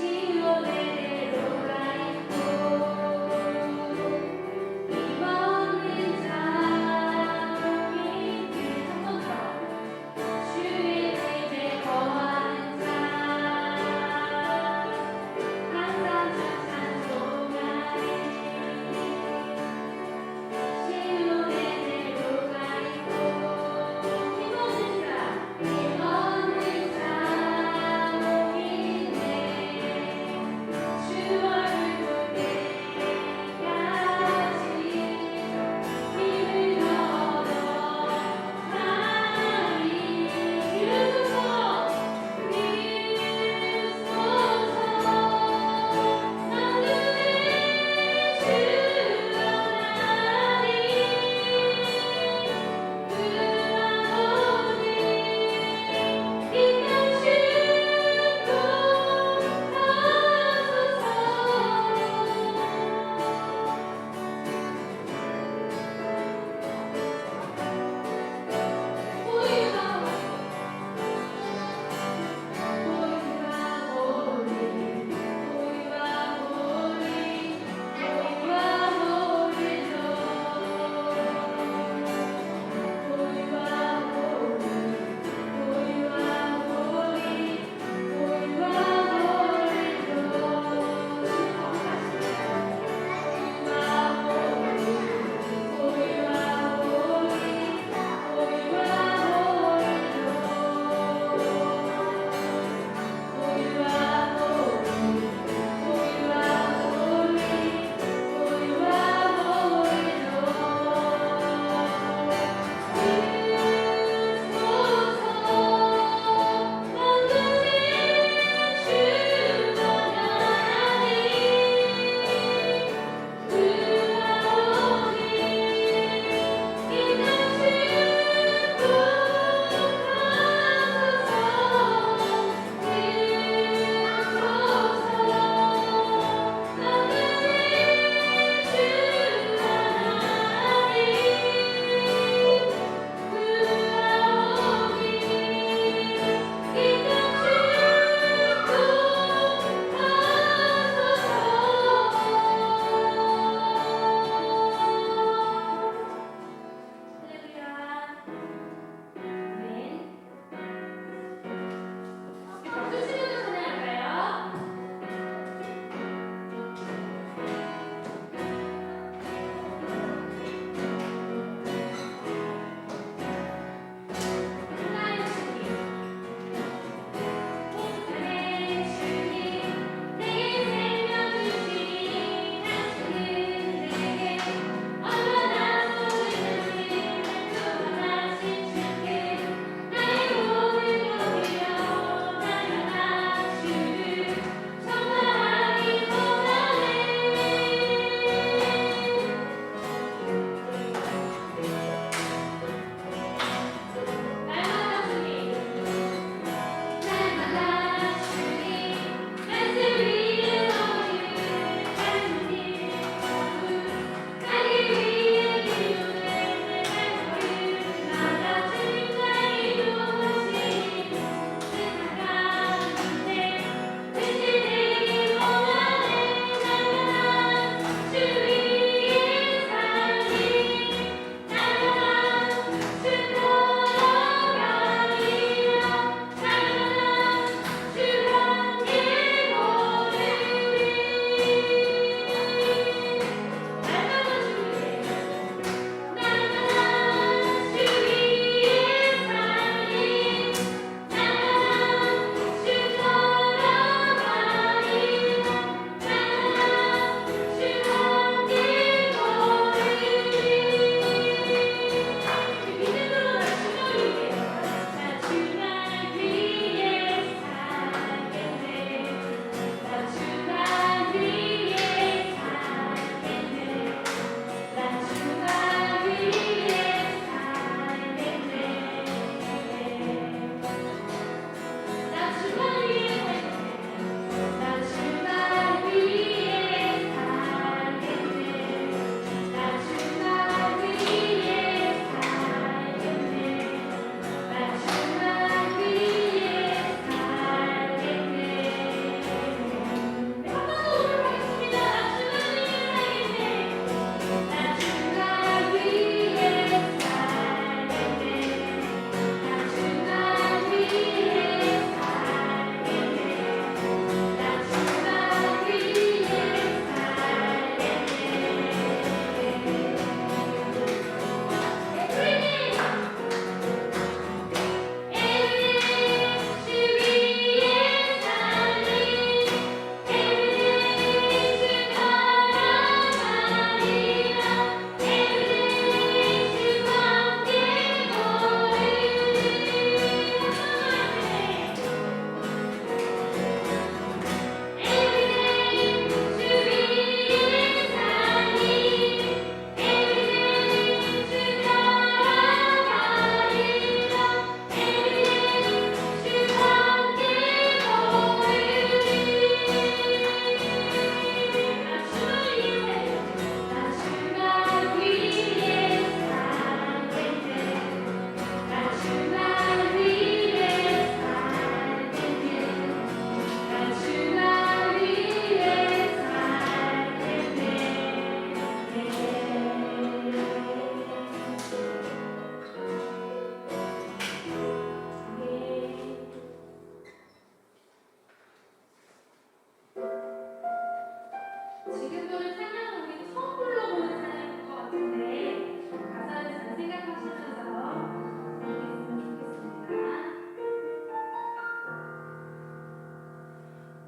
시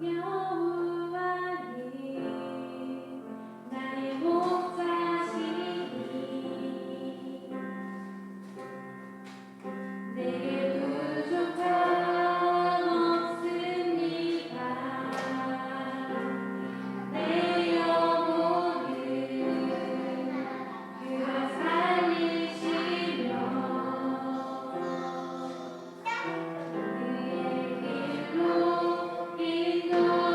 여호와님 나의 목자시니 내게 부족함 없습니다. 내 영혼을 그가 살리시며 그의 길로 인도하시리로다.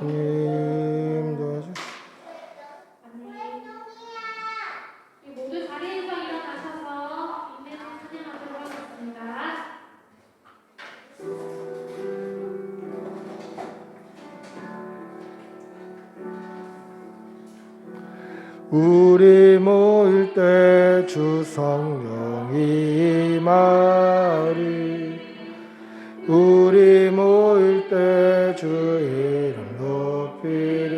주님 도와주시옵소서. 모두 자리에서 일어나셔서 인내로 찬양하도록 하겠습니다. 우리 모일 때 주 성령이 임하리. 우리 모일 때 주 이름 높이리.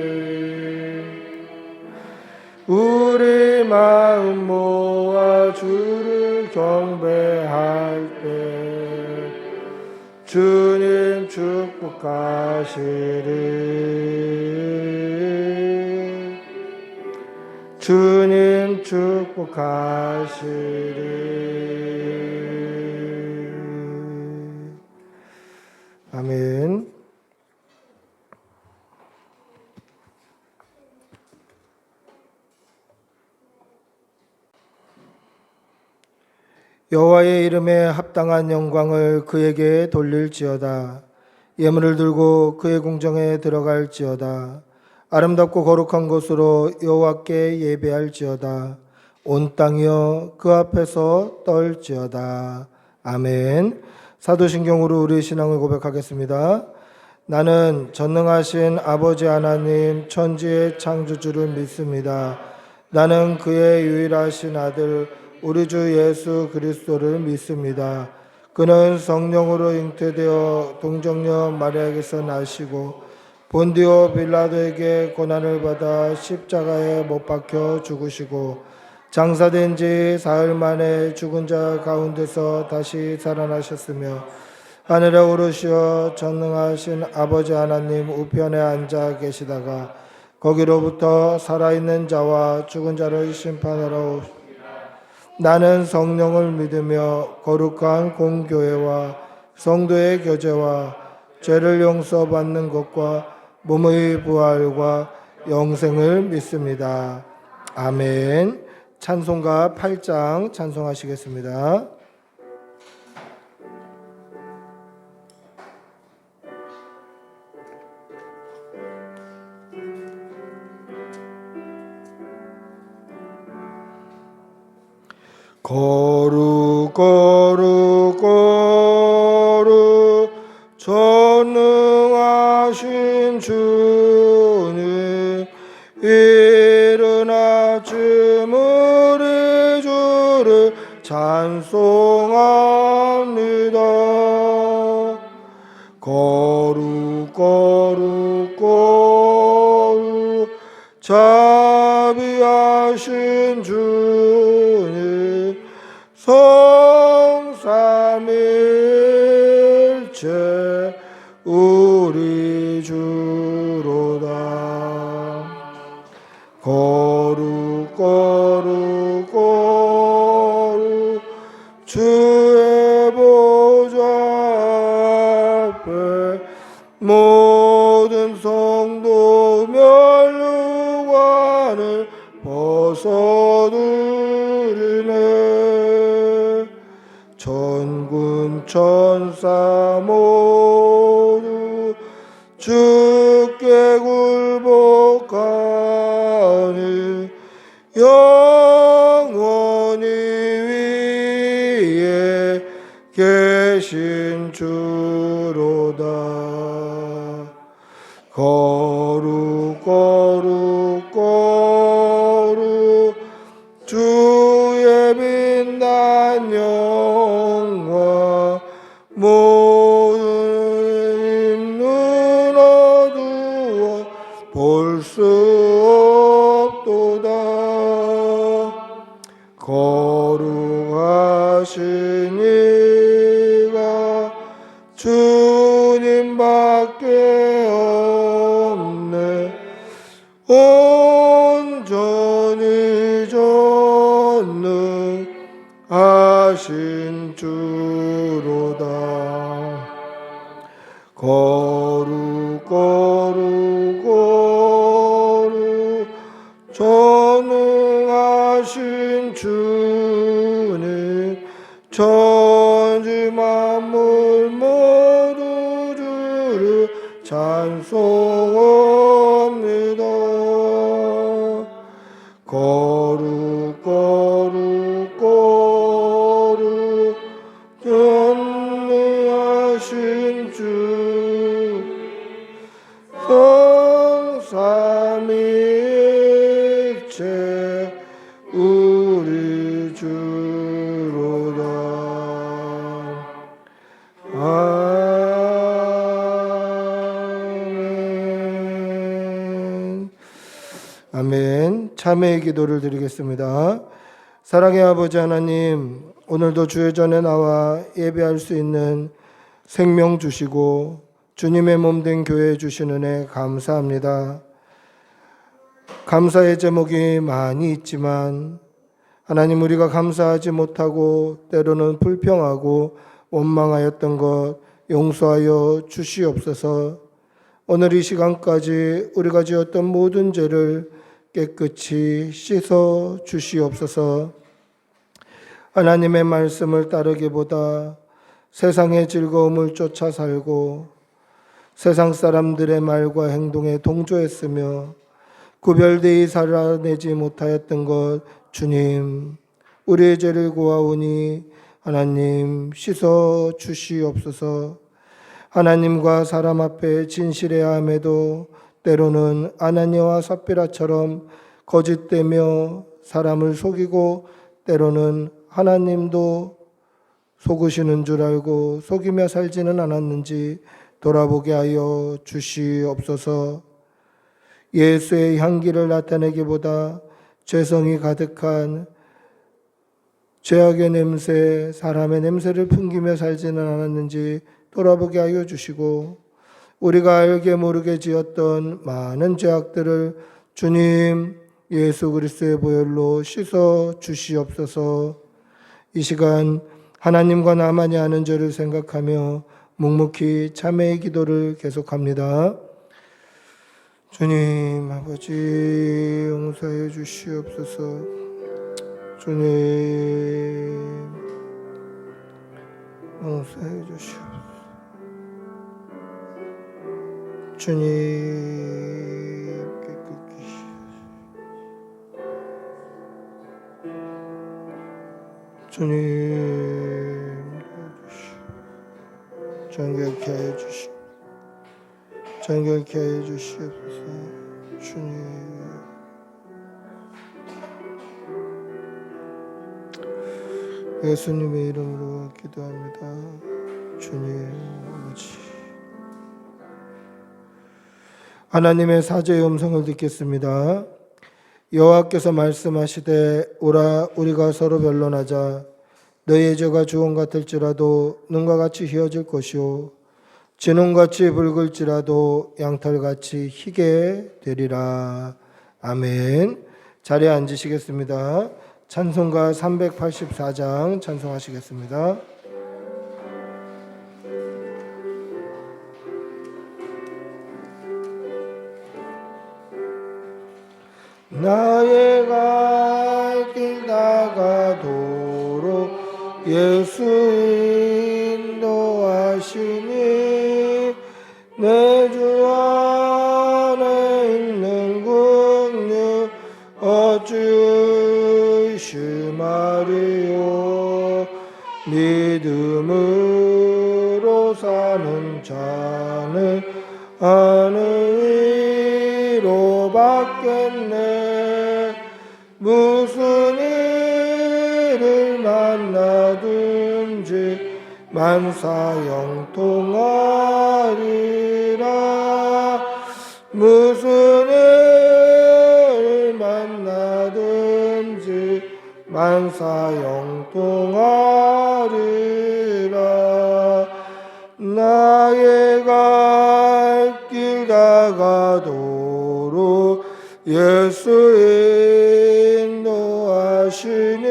우리 마음 모아 주를 경배할 때 주님 축복하시리. 주님 축복하시리. 아멘. 여호와의 이름에 합당한 영광을 그에게 돌릴지어다. 예물을 들고 그의 궁정에 들어갈지어다. 아름답고 거룩한 곳으로 여호와께 예배할지어다. 온 땅이여 그 앞에서 떨지어다. 아멘. 사도신경으로 우리 신앙을 고백하겠습니다. 나는 전능하신 아버지 하나님 천지의 창조주를 믿습니다. 나는 그의 유일하신 아들 우리 주 예수 그리스도를 믿습니다. 그는 성령으로 잉태되어 동정녀 마리아에게서 나시고 본디오 빌라도에게 고난을 받아 십자가에 못 박혀 죽으시고 장사된 지 사흘 만에 죽은 자 가운데서 다시 살아나셨으며 하늘에 오르시어 전능하신 아버지 하나님 우편에 앉아 계시다가 거기로부터 살아있는 자와 죽은 자를 심판하러 오십니다. 나는 성령을 믿으며 거룩한 공교회와 성도의 교제와 죄를 용서받는 것과 몸의 부활과 영생을 믿습니다. 아멘. 찬송가 8장 찬송하시겠습니다. 거룩 거룩 거룩 전능하신 주님 이른 아침 우리 주를 찬송합니다. 거룩 거룩 거룩 자비하신 주님 성삼일체 우리 주로다. 거룩 거룩 거룩 주의 보좌 앞에 모든 성도 멸류관을 벗어두리네. 천군 천사 모두 주께 굴복하니 영원히 위에 계신 주로다. 거룩 거룩 거룩 주의 빛난 영광 모든 눈 어두워 볼 수 없도다. 거룩하신 이가 주님밖에 없네. 온전히 전능하신 주로다. 거룩 거룩 거룩 전능하신 주님 천지 만물 모두 주를 찬송하라. 거룩 거룩 거룩 전능하신 주 성삼위일체 우리 주로다. 아멘. 아멘. 참회의 기도를 드리겠습니다. 사랑의 아버지 하나님, 오늘도 주의 전에 나와 예배할 수 있는 생명 주시고 주님의 몸된 교회 주시는 은혜 감사합니다. 감사의 제목이 많이 있지만 하나님, 우리가 감사하지 못하고 때로는 불평하고 원망하였던 것 용서하여 주시옵소서. 오늘 이 시간까지 우리가 지었던 모든 죄를 깨끗이 씻어 주시옵소서. 하나님의 말씀을 따르기보다 세상의 즐거움을 쫓아 살고 세상 사람들의 말과 행동에 동조했으며 구별되이 살아내지 못하였던 것 주님, 우리의 죄를 고하오니 하나님 씻어 주시옵소서. 하나님과 사람 앞에 진실해야 함에도 때로는 아나니아와 삽비라처럼 거짓되며 사람을 속이고 때로는 하나님도 속으시는 줄 알고 속이며 살지는 않았는지 돌아보게 하여 주시옵소서. 예수의 향기를 나타내기보다 죄성이 가득한 죄악의 냄새, 사람의 냄새를 풍기며 살지는 않았는지 돌아보게 하여 주시고, 우리가 알게 모르게 지었던 많은 죄악들을 주님 예수 그리스도의 보혈로 씻어 주시옵소서. 이 시간 하나님과 나만이 아는 죄를 생각하며 묵묵히 참회의 기도를 계속합니다. 주님 아버지, 용서해 주시옵소서. 주님 용서해 주시옵소서. 주님 깨끗이 주님 정결케 하여 주시옵소서. 정결케 하여 주시옵소서. 주님 예수님의 이름으로 기도합니다. 주님 아버지, 하나님의 사죄의 음성을 듣겠습니다. 여호와께서 말씀하시되 오라, 우리가 서로 변론하자. 너희의 죄가 주홍 같을지라도 눈과 같이 희어질 것이요 진홍같이 붉을지라도 양털같이 희게 되리라. 아멘. 자리에 앉으시겠습니다. 찬송가 384장 찬송하시겠습니다. 나의 갈 길 다가도록 예수 인도하시니 내 주 안에 있는 긍휼 어찌 심하리요. 믿음으로 사는 자는 하늘위로 받겠네. 무슨 일을 만나든지 만사형통하리라. 무슨 일을 만나든지 만사형통하리라. 나의 갈 길 다가도록 예수 인도하시니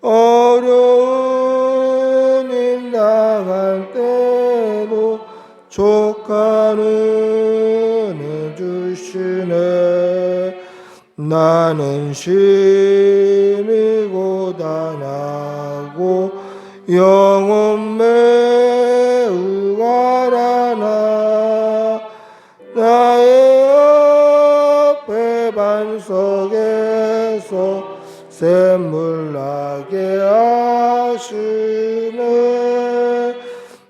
어려운 일 당할 때도 족하는 은 주시네. 나는 심히 고단하고 영혼 매우 가라나. 나의 앞에 반 속에서 샘물 나게 하시네.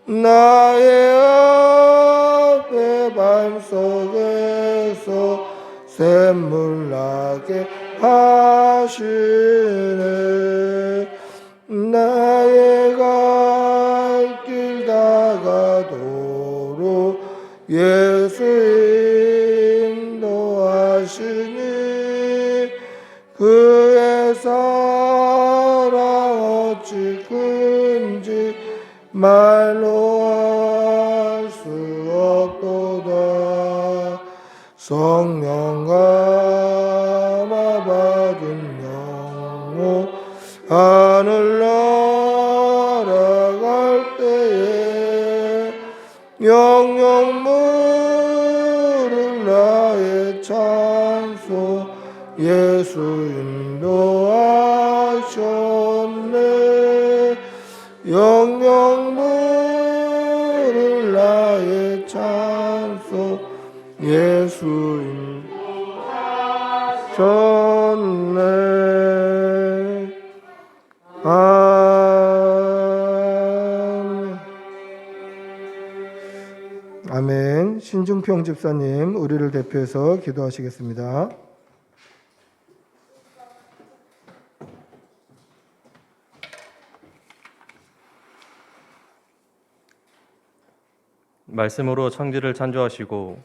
나의 앞에 반 속에서 샘물 나게 하시네. 나의 갈 길 다가도록 예수 인도하시니 그의 사랑 어찌 큰지 말로 할 수 없도다. 성령 감화 받은 영혼 하늘 날아갈 때에 영영 물을 나의 찬송 예수 인도하셨네. 영영 물을 나의 찬송 예수 인도하셨네. 아멘. 신중평 집사님 우리를 대표해서 기도하시겠습니다. 말씀으로 천지를 창조하시고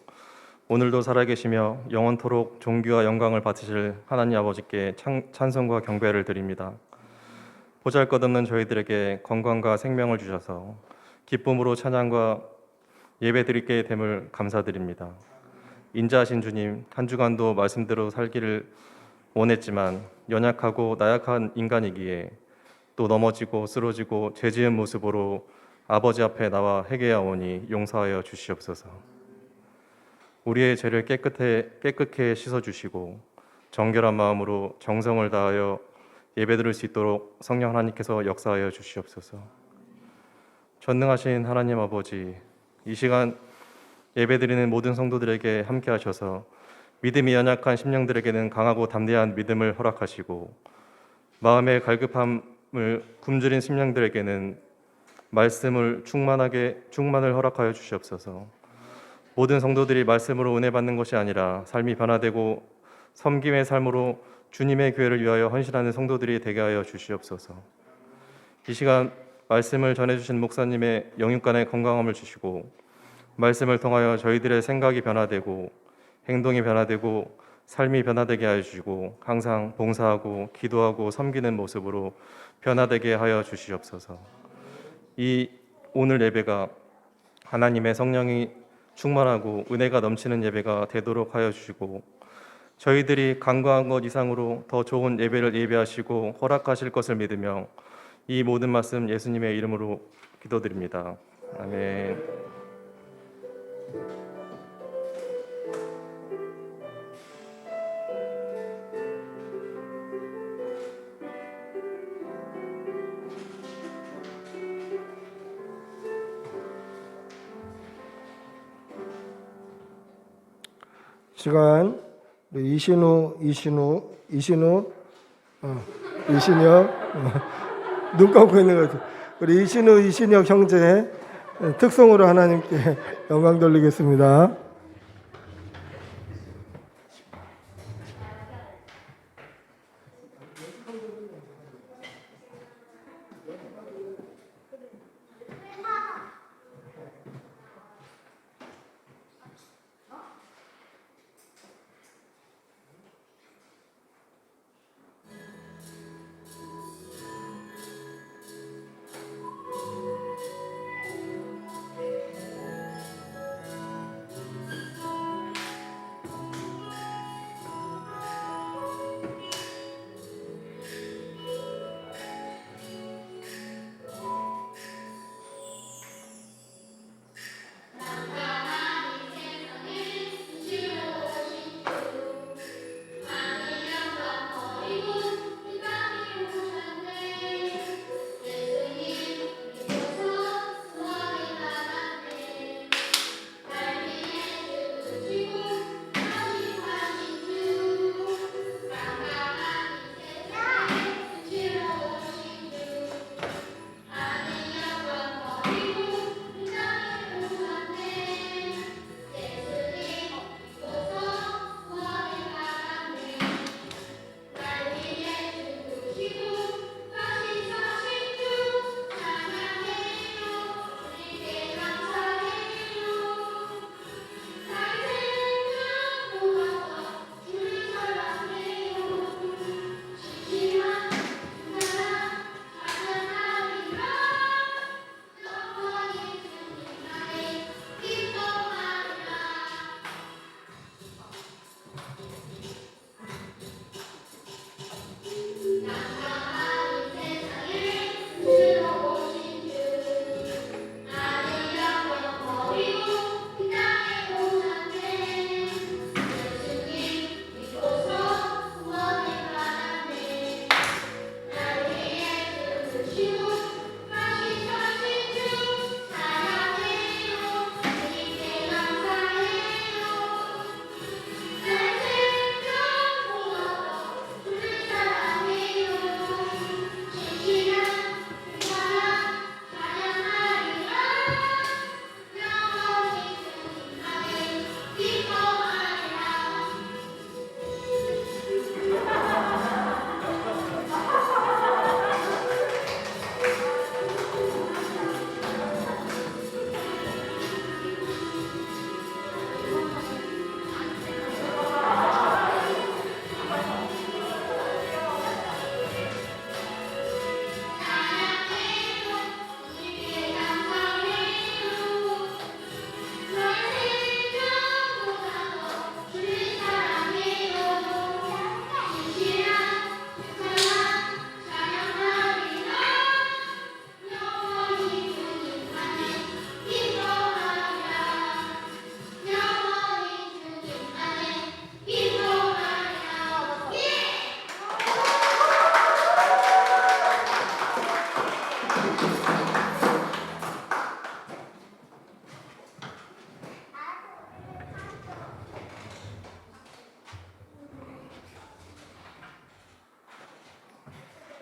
오늘도 살아계시며 영원토록 존귀와 영광을 받으실 하나님 아버지께 찬송과 경배를 드립니다. 보잘것없는 저희들에게 건강과 생명을 주셔서 기쁨으로 찬양과 예배드리게 됨을 감사드립니다. 인자하신 주님, 한 주간도 말씀대로 살기를 원했지만 연약하고 나약한 인간이기에 또 넘어지고 쓰러지고 죄지은 모습으로 아버지 앞에 나와 회개하오니 용서하여 주시옵소서. 우리의 죄를 깨끗게 씻어주시고 정결한 마음으로 정성을 다하여 예배드릴 수 있도록 성령 하나님께서 역사하여 주시옵소서. 전능하신 하나님 아버지, 이 시간 예배드리는 모든 성도들에게 함께 하셔서 믿음이 연약한 심령들에게는 강하고 담대한 믿음을 허락하시고 마음의 갈급함을 굶주린 심령들에게는 말씀을 충만을 허락하여 주시옵소서. 모든 성도들이 말씀으로 은혜 받는 것이 아니라 삶이 변화되고 섬김의 삶으로 주님의 교회를 위하여 헌신하는 성도들이 되게 하여 주시옵소서. 이 시간 말씀을 전해주신 목사님의 영육간의 건강함을 주시고 말씀을 통하여 저희들의 생각이 변화되고 행동이 변화되고 삶이 변화되게 하여 주시고 항상 봉사하고 기도하고 섬기는 모습으로 변화되게 하여 주시옵소서. 이 오늘 예배가 하나님의 성령이 충만하고 은혜가 넘치는 예배가 되도록 하여 주시고 저희들이 간과한 것 이상으로 더 좋은 예배를 예배하시고 허락하실 것을 믿으며 이 모든 말씀 예수님의 이름으로 기도드립니다. 아멘. 시간 이신혁 눈 감고 있는 거죠. 우리 이신혁 형제 특송으로 하나님께 영광 돌리겠습니다.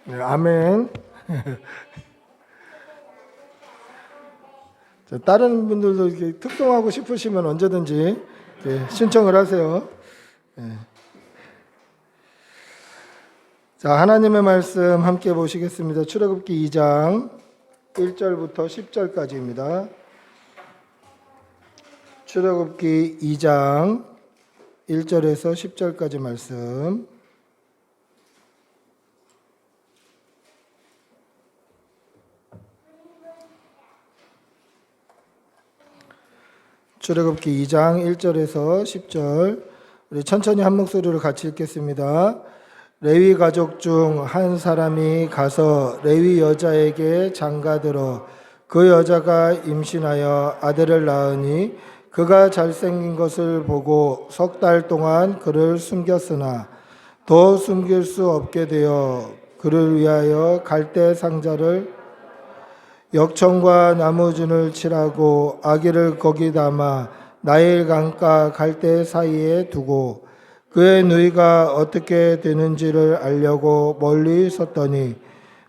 네, 아멘. 자, 다른 분들도 이렇게 특송하고 싶으시면 언제든지 신청을 하세요. 네. 자, 하나님의 말씀 함께 보시겠습니다. 출애굽기 2장 1절부터 10절까지입니다. 출애굽기 2장 1절에서 10절까지 말씀. 출애굽기 2장 1절에서 10절. 우리 천천히 한 목소리로 같이 읽겠습니다. 레위 가족 중 한 사람이 가서 레위 여자에게 장가들어 그 여자가 임신하여 아들을 낳으니 그가 잘생긴 것을 보고 석 달 동안 그를 숨겼으나 더 숨길 수 없게 되어 그를 위하여 갈대 상자를 역청과 나무준을 칠하고 아기를 거기 담아 나일 강가 갈대 사이에 두고 그의 누이가 어떻게 되는지를 알려고 멀리 섰더니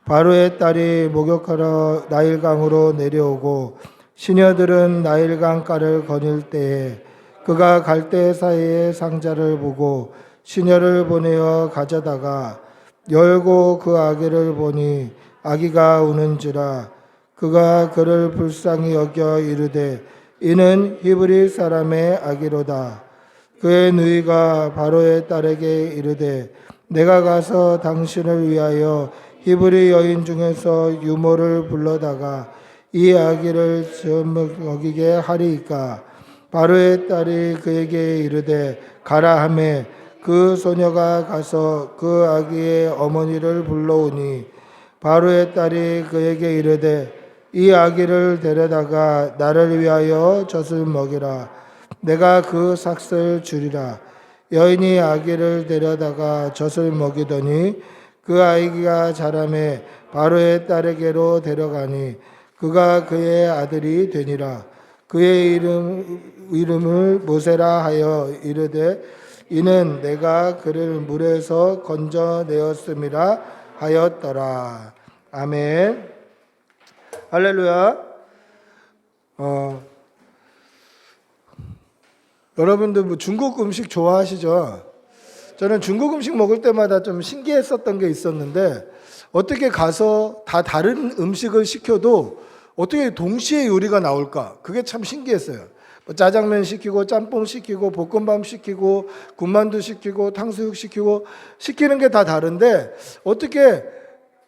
바로의 딸이 목욕하러 나일강으로 내려오고 시녀들은 나일강가를 거닐 때에 그가 갈대 사이의 상자를 보고 시녀를 보내어 가져다가 열고 그 아기를 보니 아기가 우는지라 그가 그를 불쌍히 여겨 이르되 이는 히브리 사람의 아기로다. 그의 누이가 바로의 딸에게 이르되 내가 가서 당신을 위하여 히브리 여인 중에서 유모를 불러다가 이 아기를 먹이게 하리이까. 바로의 딸이 그에게 이르되 가라 하매 그 소녀가 가서 그 아기의 어머니를 불러오니 바로의 딸이 그에게 이르되 이 아기를 데려다가 나를 위하여 젖을 먹이라. 내가 그 삭을 주리라. 여인이 아기를 데려다가 젖을 먹이더니 그 아이가 자라매 바로의 딸에게로 데려가니 그가 그의 아들이 되니라. 그의 이름을 모세라 하여 이르되 이는 내가 그를 물에서 건져내었음이라 하였더라. 아멘. 할렐루야. 여러분들 뭐 중국 음식 좋아하시죠? 저는 중국 음식 먹을 때마다 좀 신기했었던 게 있었는데 어떻게 가서 다 다른 음식을 시켜도 어떻게 동시에 요리가 나올까? 그게 참 신기했어요. 뭐 짜장면 시키고 짬뽕 시키고 볶음밥 시키고 군만두 시키고 탕수육 시키고 시키는 게 다 다른데 어떻게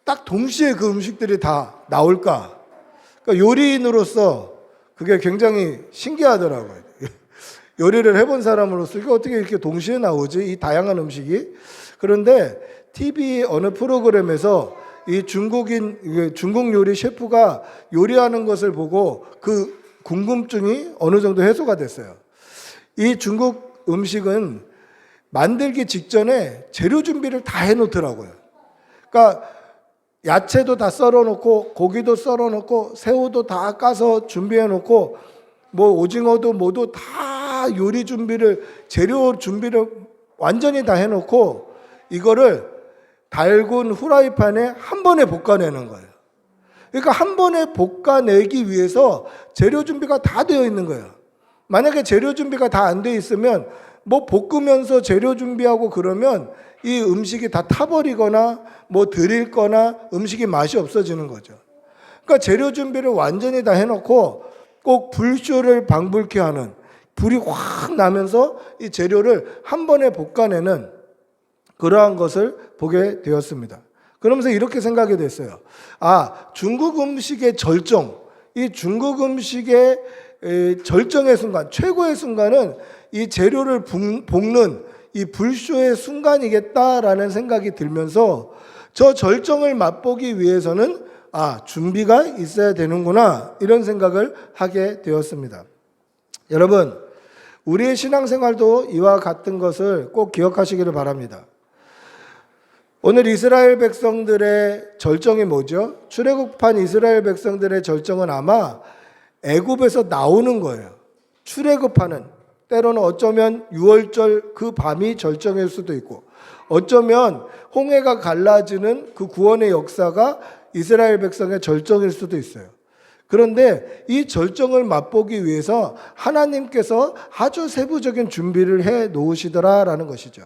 딱 동시에 그 음식들이 다 나올까? 그러니까 요리인으로서 그게 굉장히 신기하더라고요. 요리를 해본 사람으로서 이게 어떻게 이렇게 동시에 나오지? 이 다양한 음식이. 그런데 TV 어느 프로그램에서 이 중국 요리 셰프가 요리하는 것을 보고 그 궁금증이 어느 정도 해소가 됐어요. 이 중국 음식은 만들기 직전에 재료 준비를 다 해놓더라고요. 그러니까 야채도 다 썰어놓고 고기도 썰어놓고 새우도 다 까서 준비해놓고 뭐 오징어도 뭐도 다 요리 준비를 재료 준비를 완전히 다 해놓고 이거를 달군 후라이팬에 한 번에 볶아내는 거예요. 그러니까 한 번에 볶아내기 위해서 재료 준비가 다 되어 있는 거예요. 만약에 재료 준비가 다 안 돼 있으면 뭐 볶으면서 재료 준비하고 그러면 이 음식이 다 타버리거나 뭐 들일거나 음식이 맛이 없어지는 거죠. 그러니까 재료 준비를 완전히 다 해놓고 꼭 불쇼를 방불케 하는 불이 확 나면서 이 재료를 한 번에 볶아내는 그러한 것을 보게 되었습니다. 그러면서 이렇게 생각이 됐어요. 아, 중국 음식의 절정, 이 중국 음식의 절정의 순간, 최고의 순간은 이 재료를 볶는 이 불쇼의 순간이겠다라는 생각이 들면서 저 절정을 맛보기 위해서는 아, 준비가 있어야 되는구나 이런 생각을 하게 되었습니다. 여러분, 우리의 신앙생활도 이와 같은 것을 꼭 기억하시기를 바랍니다. 오늘 이스라엘 백성들의 절정이 뭐죠? 출애굽한 이스라엘 백성들의 절정은 아마 애굽에서 나오는 거예요. 출애굽하는, 때로는 어쩌면 6월절 그 밤이 절정일 수도 있고 어쩌면 홍해가 갈라지는 그 구원의 역사가 이스라엘 백성의 절정일 수도 있어요. 그런데 이 절정을 맛보기 위해서 하나님께서 아주 세부적인 준비를 해 놓으시더라라는 것이죠.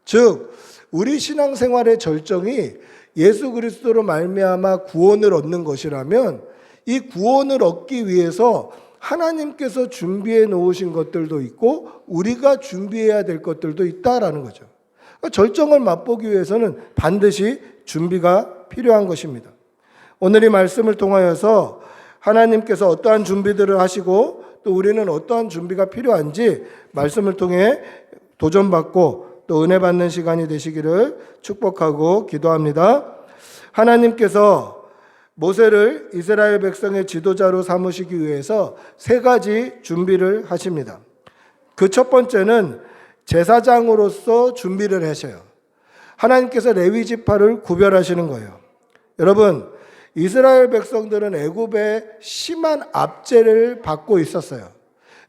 즉 우리 신앙생활의 절정이 예수 그리스도로 말미암아 구원을 얻는 것이라면 이 구원을 얻기 위해서 하나님께서 준비해 놓으신 것들도 있고 우리가 준비해야 될 것들도 있다라는 거죠. 그러니까 절정을 맛보기 위해서는 반드시 준비가 필요한 것입니다. 오늘 이 말씀을 통하여서 하나님께서 어떠한 준비들을 하시고 또 우리는 어떠한 준비가 필요한지 말씀을 통해 도전받고 또 은혜 받는 시간이 되시기를 축복하고 기도합니다. 하나님께서 모세를 이스라엘 백성의 지도자로 삼으시기 위해서 세 가지 준비를 하십니다. 그 첫 번째는 제사장으로서 준비를 하셔요. 하나님께서 레위 지파를 구별하시는 거예요. 여러분, 이스라엘 백성들은 애굽의 심한 압제를 받고 있었어요.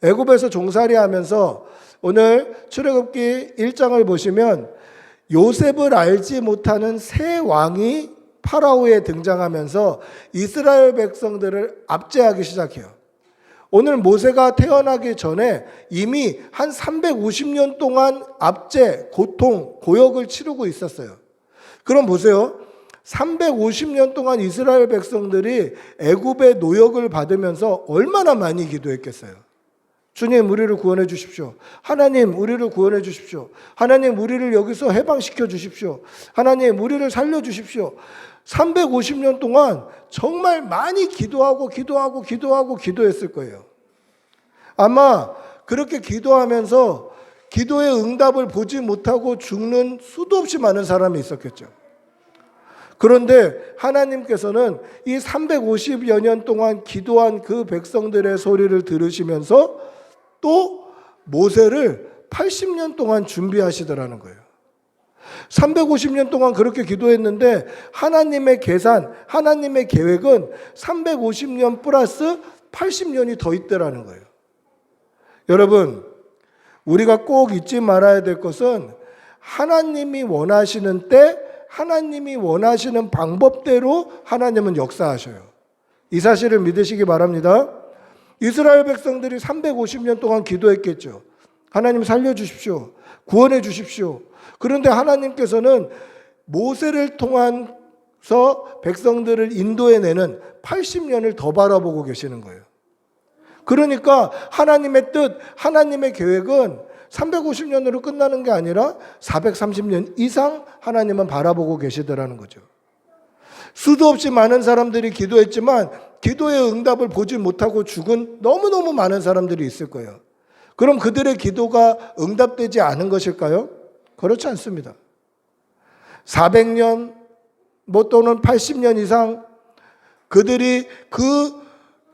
애굽에서 종살이 하면서 오늘 출애굽기 1장을 보시면 요셉을 알지 못하는 새 왕이 파라오에 등장하면서 이스라엘 백성들을 압제하기 시작해요. 오늘 모세가 태어나기 전에 이미 한 350년 동안 압제, 고통, 고역을 치르고 있었어요. 그럼 보세요. 350년 동안 이스라엘 백성들이 애굽의 노역을 받으면서 얼마나 많이 기도했겠어요. 주님, 우리를 구원해 주십시오. 하나님, 우리를 구원해 주십시오. 하나님, 우리를 여기서 해방시켜 주십시오. 하나님, 우리를 살려 주십시오. 350년 동안 정말 많이 기도했을 거예요. 아마 그렇게 기도하면서 기도의 응답을 보지 못하고 죽는 수도 없이 많은 사람이 있었겠죠. 그런데 하나님께서는 이 350여 년 동안 기도한 그 백성들의 소리를 들으시면서 또 모세를 80년 동안 준비하시더라는 거예요. 350년 동안 그렇게 기도했는데 하나님의 계산, 하나님의 계획은 350년 플러스 80년이 더 있더라는 거예요. 여러분, 우리가 꼭 잊지 말아야 될 것은 하나님이 원하시는 때, 하나님이 원하시는 방법대로 하나님은 역사하셔요. 이 사실을 믿으시기 바랍니다. 이스라엘 백성들이 350년 동안 기도했겠죠. 하나님 살려주십시오. 구원해 주십시오. 그런데 하나님께서는 모세를 통해서 백성들을 인도해내는 80년을 더 바라보고 계시는 거예요. 그러니까 하나님의 뜻, 하나님의 계획은 350년으로 끝나는 게 아니라 430년 이상 하나님은 바라보고 계시더라는 거죠. 수도 없이 많은 사람들이 기도했지만 기도의 응답을 보지 못하고 죽은 너무너무 많은 사람들이 있을 거예요. 그럼 그들의 기도가 응답되지 않은 것일까요? 그렇지 않습니다. 400년 또는 80년 이상 그들이 그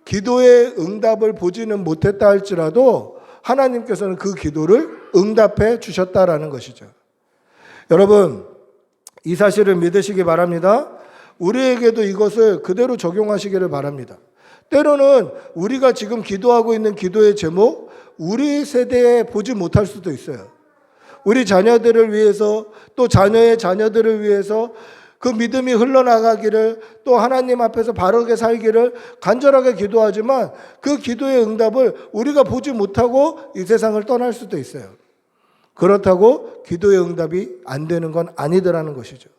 기도의 응답을 보지는 못했다 할지라도 하나님께서는 그 기도를 응답해 주셨다라는 것이죠. 여러분, 이 사실을 믿으시기 바랍니다. 우리에게도 이것을 그대로 적용하시기를 바랍니다. 때로는 우리가 지금 기도하고 있는 기도의 제목, 우리 세대에 보지 못할 수도 있어요. 우리 자녀들을 위해서, 또 자녀의 자녀들을 위해서 그 믿음이 흘러나가기를, 또 하나님 앞에서 바르게 살기를 간절하게 기도하지만 그 기도의 응답을 우리가 보지 못하고 이 세상을 떠날 수도 있어요. 그렇다고 기도의 응답이 안 되는 건 아니더라는 것이죠.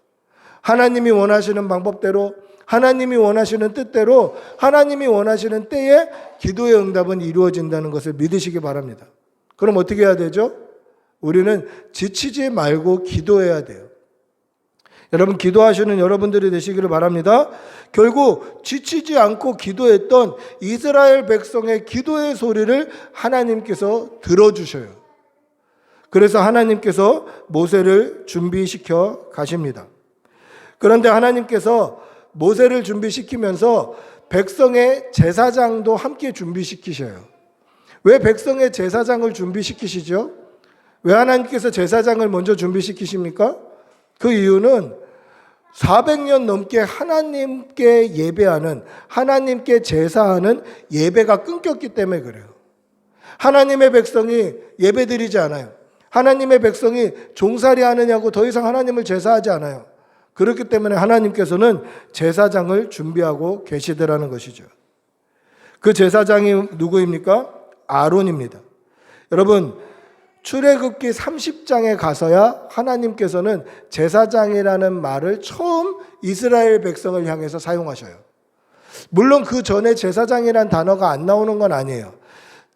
하나님이 원하시는 방법대로, 하나님이 원하시는 뜻대로, 하나님이 원하시는 때에 기도의 응답은 이루어진다는 것을 믿으시기 바랍니다. 그럼 어떻게 해야 되죠? 우리는 지치지 말고 기도해야 돼요. 여러분, 기도하시는 여러분들이 되시기를 바랍니다. 결국 지치지 않고 기도했던 이스라엘 백성의 기도의 소리를 하나님께서 들어주셔요. 그래서 하나님께서 모세를 준비시켜 가십니다. 그런데 하나님께서 모세를 준비시키면서 백성의 제사장도 함께 준비시키셔요. 왜 백성의 제사장을 준비시키시죠? 왜 하나님께서 제사장을 먼저 준비시키십니까? 그 이유는 400년 넘게 하나님께 예배하는, 하나님께 제사하는 예배가 끊겼기 때문에 그래요. 하나님의 백성이 예배드리지 않아요. 하나님의 백성이 종살이 하느냐고 더 이상 하나님을 제사하지 않아요. 그렇기 때문에 하나님께서는 제사장을 준비하고 계시더라는 것이죠. 그 제사장이 누구입니까? 아론입니다. 여러분, 출애굽기 30장에 가서야 하나님께서는 제사장이라는 말을 처음 이스라엘 백성을 향해서 사용하셔요. 물론 그 전에 제사장이란 단어가 안 나오는 건 아니에요.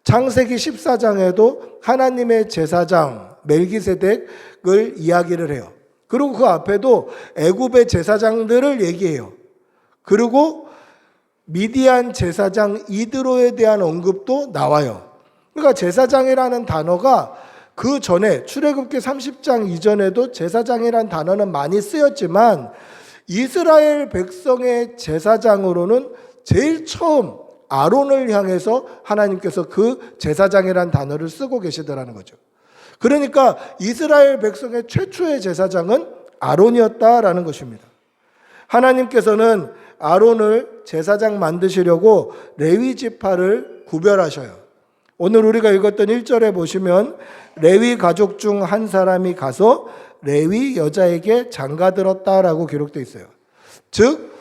창세기 14장에도 하나님의 제사장 멜기세덱을 이야기를 해요. 그리고 그 앞에도 애굽의 제사장들을 얘기해요. 그리고 미디안 제사장 이드로에 대한 언급도 나와요. 그러니까 제사장이라는 단어가 그 전에 출애굽기 30장 이전에도 제사장이라는 단어는 많이 쓰였지만 이스라엘 백성의 제사장으로는 제일 처음 아론을 향해서 하나님께서 그 제사장이라는 단어를 쓰고 계시더라는 거죠. 그러니까 이스라엘 백성의 최초의 제사장은 아론이었다라는 것입니다. 하나님께서는 아론을 제사장 만드시려고 레위 지파를 구별하셔요. 오늘 우리가 읽었던 1절에 보시면 레위 가족 중 한 사람이 가서 레위 여자에게 장가들었다라고 기록되어 있어요. 즉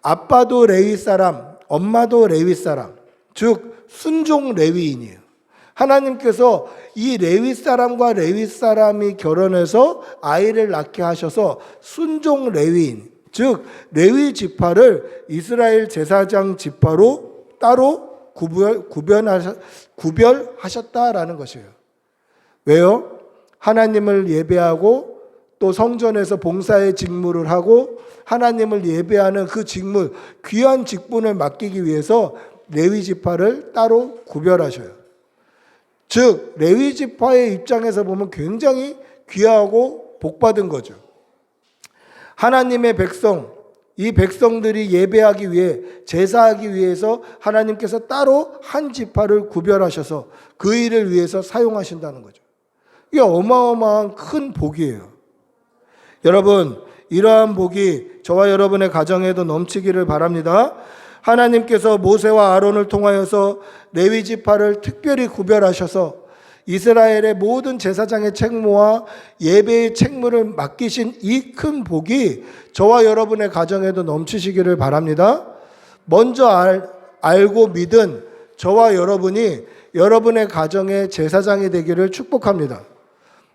아빠도 레위 사람, 엄마도 레위 사람, 즉 순종 레위인이에요. 하나님께서 이 레위 사람과 레위 사람이 결혼해서 아이를 낳게 하셔서 순종 레위인, 즉 레위 지파를 이스라엘 제사장 지파로 따로 구별하셨다라는 것이에요. 왜요? 하나님을 예배하고 또 성전에서 봉사의 직무를 하고 하나님을 예배하는 그 직무, 귀한 직분을 맡기기 위해서 레위 지파를 따로 구별하셔요. 즉 레위 지파의 입장에서 보면 굉장히 귀하고 복받은 거죠. 하나님의 백성, 이 백성들이 예배하기 위해 제사하기 위해서 하나님께서 따로 한 지파를 구별하셔서 그 일을 위해서 사용하신다는 거죠. 이게 어마어마한 큰 복이에요. 여러분, 이러한 복이 저와 여러분의 가정에도 넘치기를 바랍니다. 하나님께서 모세와 아론을 통하여서 레위 지파를 특별히 구별하셔서 이스라엘의 모든 제사장의 책무와 예배의 책무를 맡기신 이 큰 복이 저와 여러분의 가정에도 넘치시기를 바랍니다. 먼저 알고 믿은 저와 여러분이 여러분의 가정의 제사장이 되기를 축복합니다.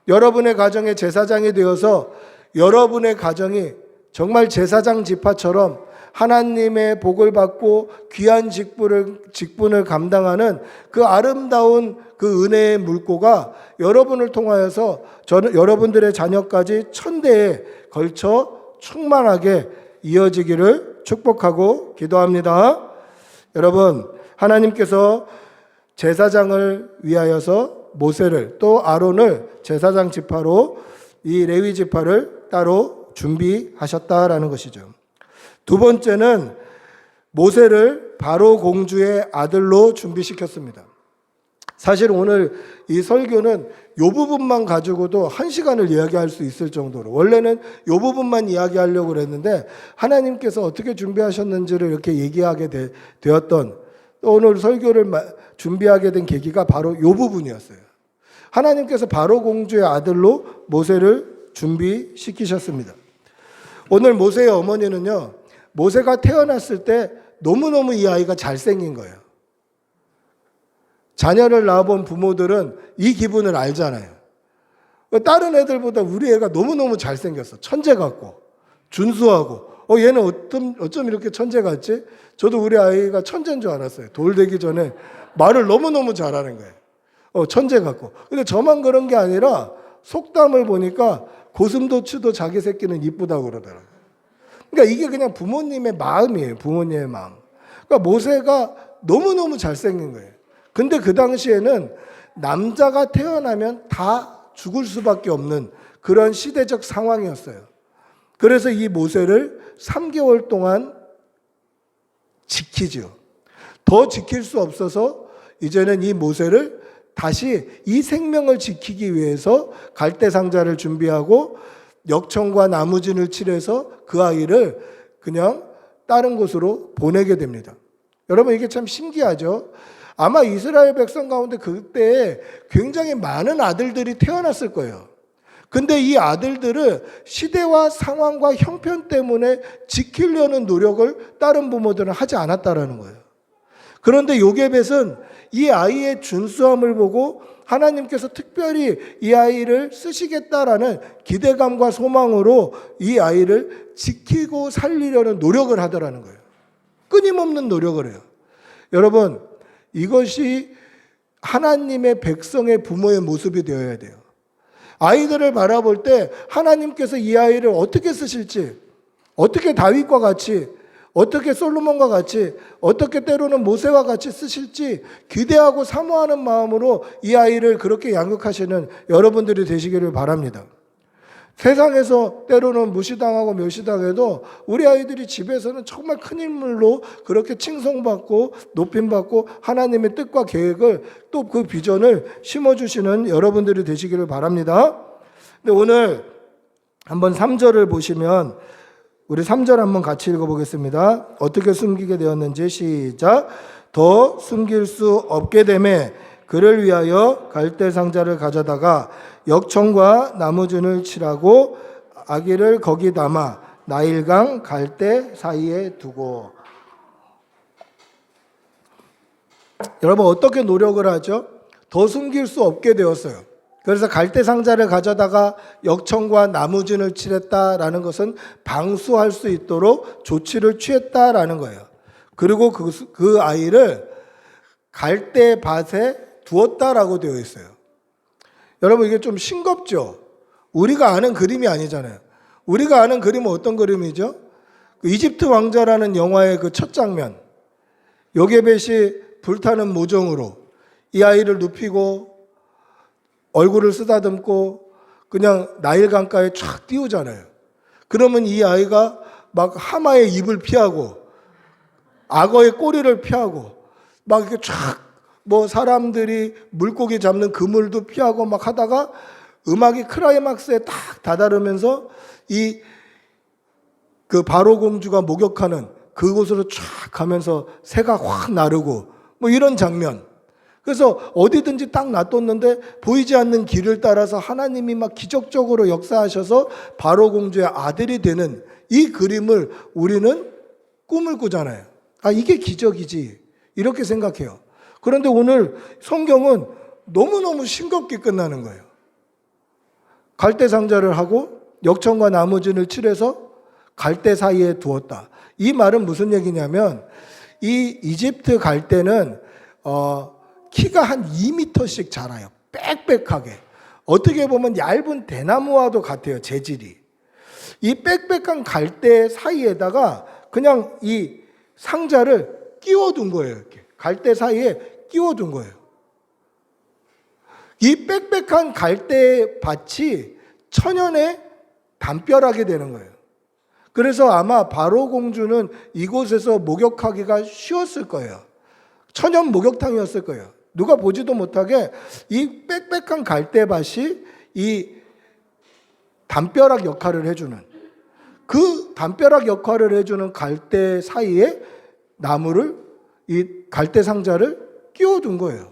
여러분의 가정의 제사장이 되어서 여러분의 가정이 정말 제사장 지파처럼 하나님의 복을 받고 귀한 직분을 감당하는 그 아름다운 그 은혜의 물고가 여러분을 통하여서 여러분들의 자녀까지 천대에 걸쳐 충만하게 이어지기를 축복하고 기도합니다. 여러분, 하나님께서 제사장을 위하여서 모세를 또 아론을 제사장 지파로 이 레위 지파를 따로 준비하셨다라는 것이죠. 두 번째는 모세를 바로 공주의 아들로 준비시켰습니다. 사실 오늘 이 설교는 이 부분만 가지고도 1시간을 이야기할 수 있을 정도로, 원래는 이 부분만 이야기하려고 그랬는데 하나님께서 어떻게 준비하셨는지를 이렇게 얘기하게 되었던, 오늘 설교를 준비하게 된 계기가 바로 이 부분이었어요. 하나님께서 바로 공주의 아들로 모세를 준비시키셨습니다. 오늘 모세의 어머니는요, 모세가 태어났을 때 너무너무 이 아이가 잘생긴 거예요. 자녀를 낳아본 부모들은 이 기분을 알잖아요. 다른 애들보다 우리 애가 너무너무 잘생겼어. 천재 같고 준수하고, 얘는 어쩜 이렇게 천재 같지? 저도 우리 아이가 천재인 줄 알았어요. 돌 되기 전에 말을 너무너무 잘하는 거예요. 천재 같고. 근데 저만 그런 게 아니라 속담을 보니까 고슴도치도 자기 새끼는 이쁘다고 그러더라고요. 그러니까 이게 그냥 부모님의 마음이에요. 부모님의 마음. 그러니까 모세가 너무너무 잘생긴 거예요. 근데 그 당시에는 남자가 태어나면 다 죽을 수밖에 없는 그런 시대적 상황이었어요. 그래서 이 모세를 3개월 동안 지키죠. 더 지킬 수 없어서 이제는 이 모세를 다시 이 생명을 지키기 위해서 갈대상자를 준비하고 역청과 나무진을 칠해서 그 아이를 그냥 다른 곳으로 보내게 됩니다. 여러분, 이게 참 신기하죠? 아마 이스라엘 백성 가운데 그때 굉장히 많은 아들들이 태어났을 거예요. 근데 이 아들들을 시대와 상황과 형편 때문에 지키려는 노력을 다른 부모들은 하지 않았다라는 거예요. 그런데 요게벳은 이 아이의 준수함을 보고 하나님께서 특별히 이 아이를 쓰시겠다라는 기대감과 소망으로 이 아이를 지키고 살리려는 노력을 하더라는 거예요. 끊임없는 노력을 해요. 여러분, 이것이 하나님의 백성의 부모의 모습이 되어야 돼요. 아이들을 바라볼 때 하나님께서 이 아이를 어떻게 쓰실지, 어떻게 다윗과 같이, 어떻게 솔로몬과 같이, 어떻게 때로는 모세와 같이 쓰실지 기대하고 사모하는 마음으로 이 아이를 그렇게 양육하시는 여러분들이 되시기를 바랍니다. 세상에서 때로는 무시당하고 멸시당해도 우리 아이들이 집에서는 정말 큰 인물로 그렇게 칭송받고 높임받고 하나님의 뜻과 계획을 또 그 비전을 심어주시는 여러분들이 되시기를 바랍니다. 근데 오늘 한번 3절을 보시면 우리 3절 한번 같이 읽어보겠습니다. 어떻게 숨기게 되었는지 시작. 더 숨길 수 없게 되매 그를 위하여 갈대 상자를 가져다가 역청과 나무준을 칠하고 아기를 거기 담아 나일강 갈대 사이에 두고. 여러분 어떻게 노력을 하죠? 더 숨길 수 없게 되었어요. 그래서 갈대 상자를 가져다가 역청과 나무준을 칠했다라는 것은 방수할 수 있도록 조치를 취했다라는 거예요. 그리고 그 아이를 갈대 밭에 두었다라고 되어 있어요. 여러분 이게 좀 싱겁죠? 우리가 아는 그림이 아니잖아요. 우리가 아는 그림은 어떤 그림이죠? 이집트 왕자라는 영화의 그 첫 장면. 요게벳이 불타는 모종으로 이 아이를 눕히고 얼굴을 쓰다듬고 그냥 나일강가에 촥 띄우잖아요. 그러면 이 아이가 막 하마의 입을 피하고 악어의 꼬리를 피하고 막 이렇게 촥 뭐 사람들이 물고기 잡는 그물도 피하고 막 하다가 음악이 클라이막스에 딱 다다르면서 이 그 바로 공주가 목욕하는 그곳으로 쫙 가면서 새가 확 나르고 뭐 이런 장면. 그래서 어디든지 딱 놔뒀는데 보이지 않는 길을 따라서 하나님이 막 기적적으로 역사하셔서 바로 공주의 아들이 되는 이 그림을 우리는 꿈을 꾸잖아요. 아, 이게 기적이지. 이렇게 생각해요. 그런데 오늘 성경은 너무너무 싱겁게 끝나는 거예요. 갈대 상자를 하고 역청과 나무준을 칠해서 갈대 사이에 두었다. 이 말은 무슨 얘기냐면 이 이집트 갈대는 키가 한 2m씩 자라요. 빽빽하게. 어떻게 보면 얇은 대나무와도 같아요. 재질이. 이 빽빽한 갈대 사이에다가 그냥 이 상자를 끼워둔 거예요. 이렇게. 갈대 사이에 끼워둔 거예요. 이 빽빽한 갈대 밭이 천연의 담벼락이 되는 거예요. 그래서 아마 바로 공주는 이곳에서 목욕하기가 쉬웠을 거예요. 천연 목욕탕이었을 거예요. 누가 보지도 못하게 이 빽빽한 갈대밭이 이 담벼락 역할을 해주는, 그 담벼락 역할을 해주는 갈대 사이에 나무를, 이 갈대 상자를 끼워둔 거예요.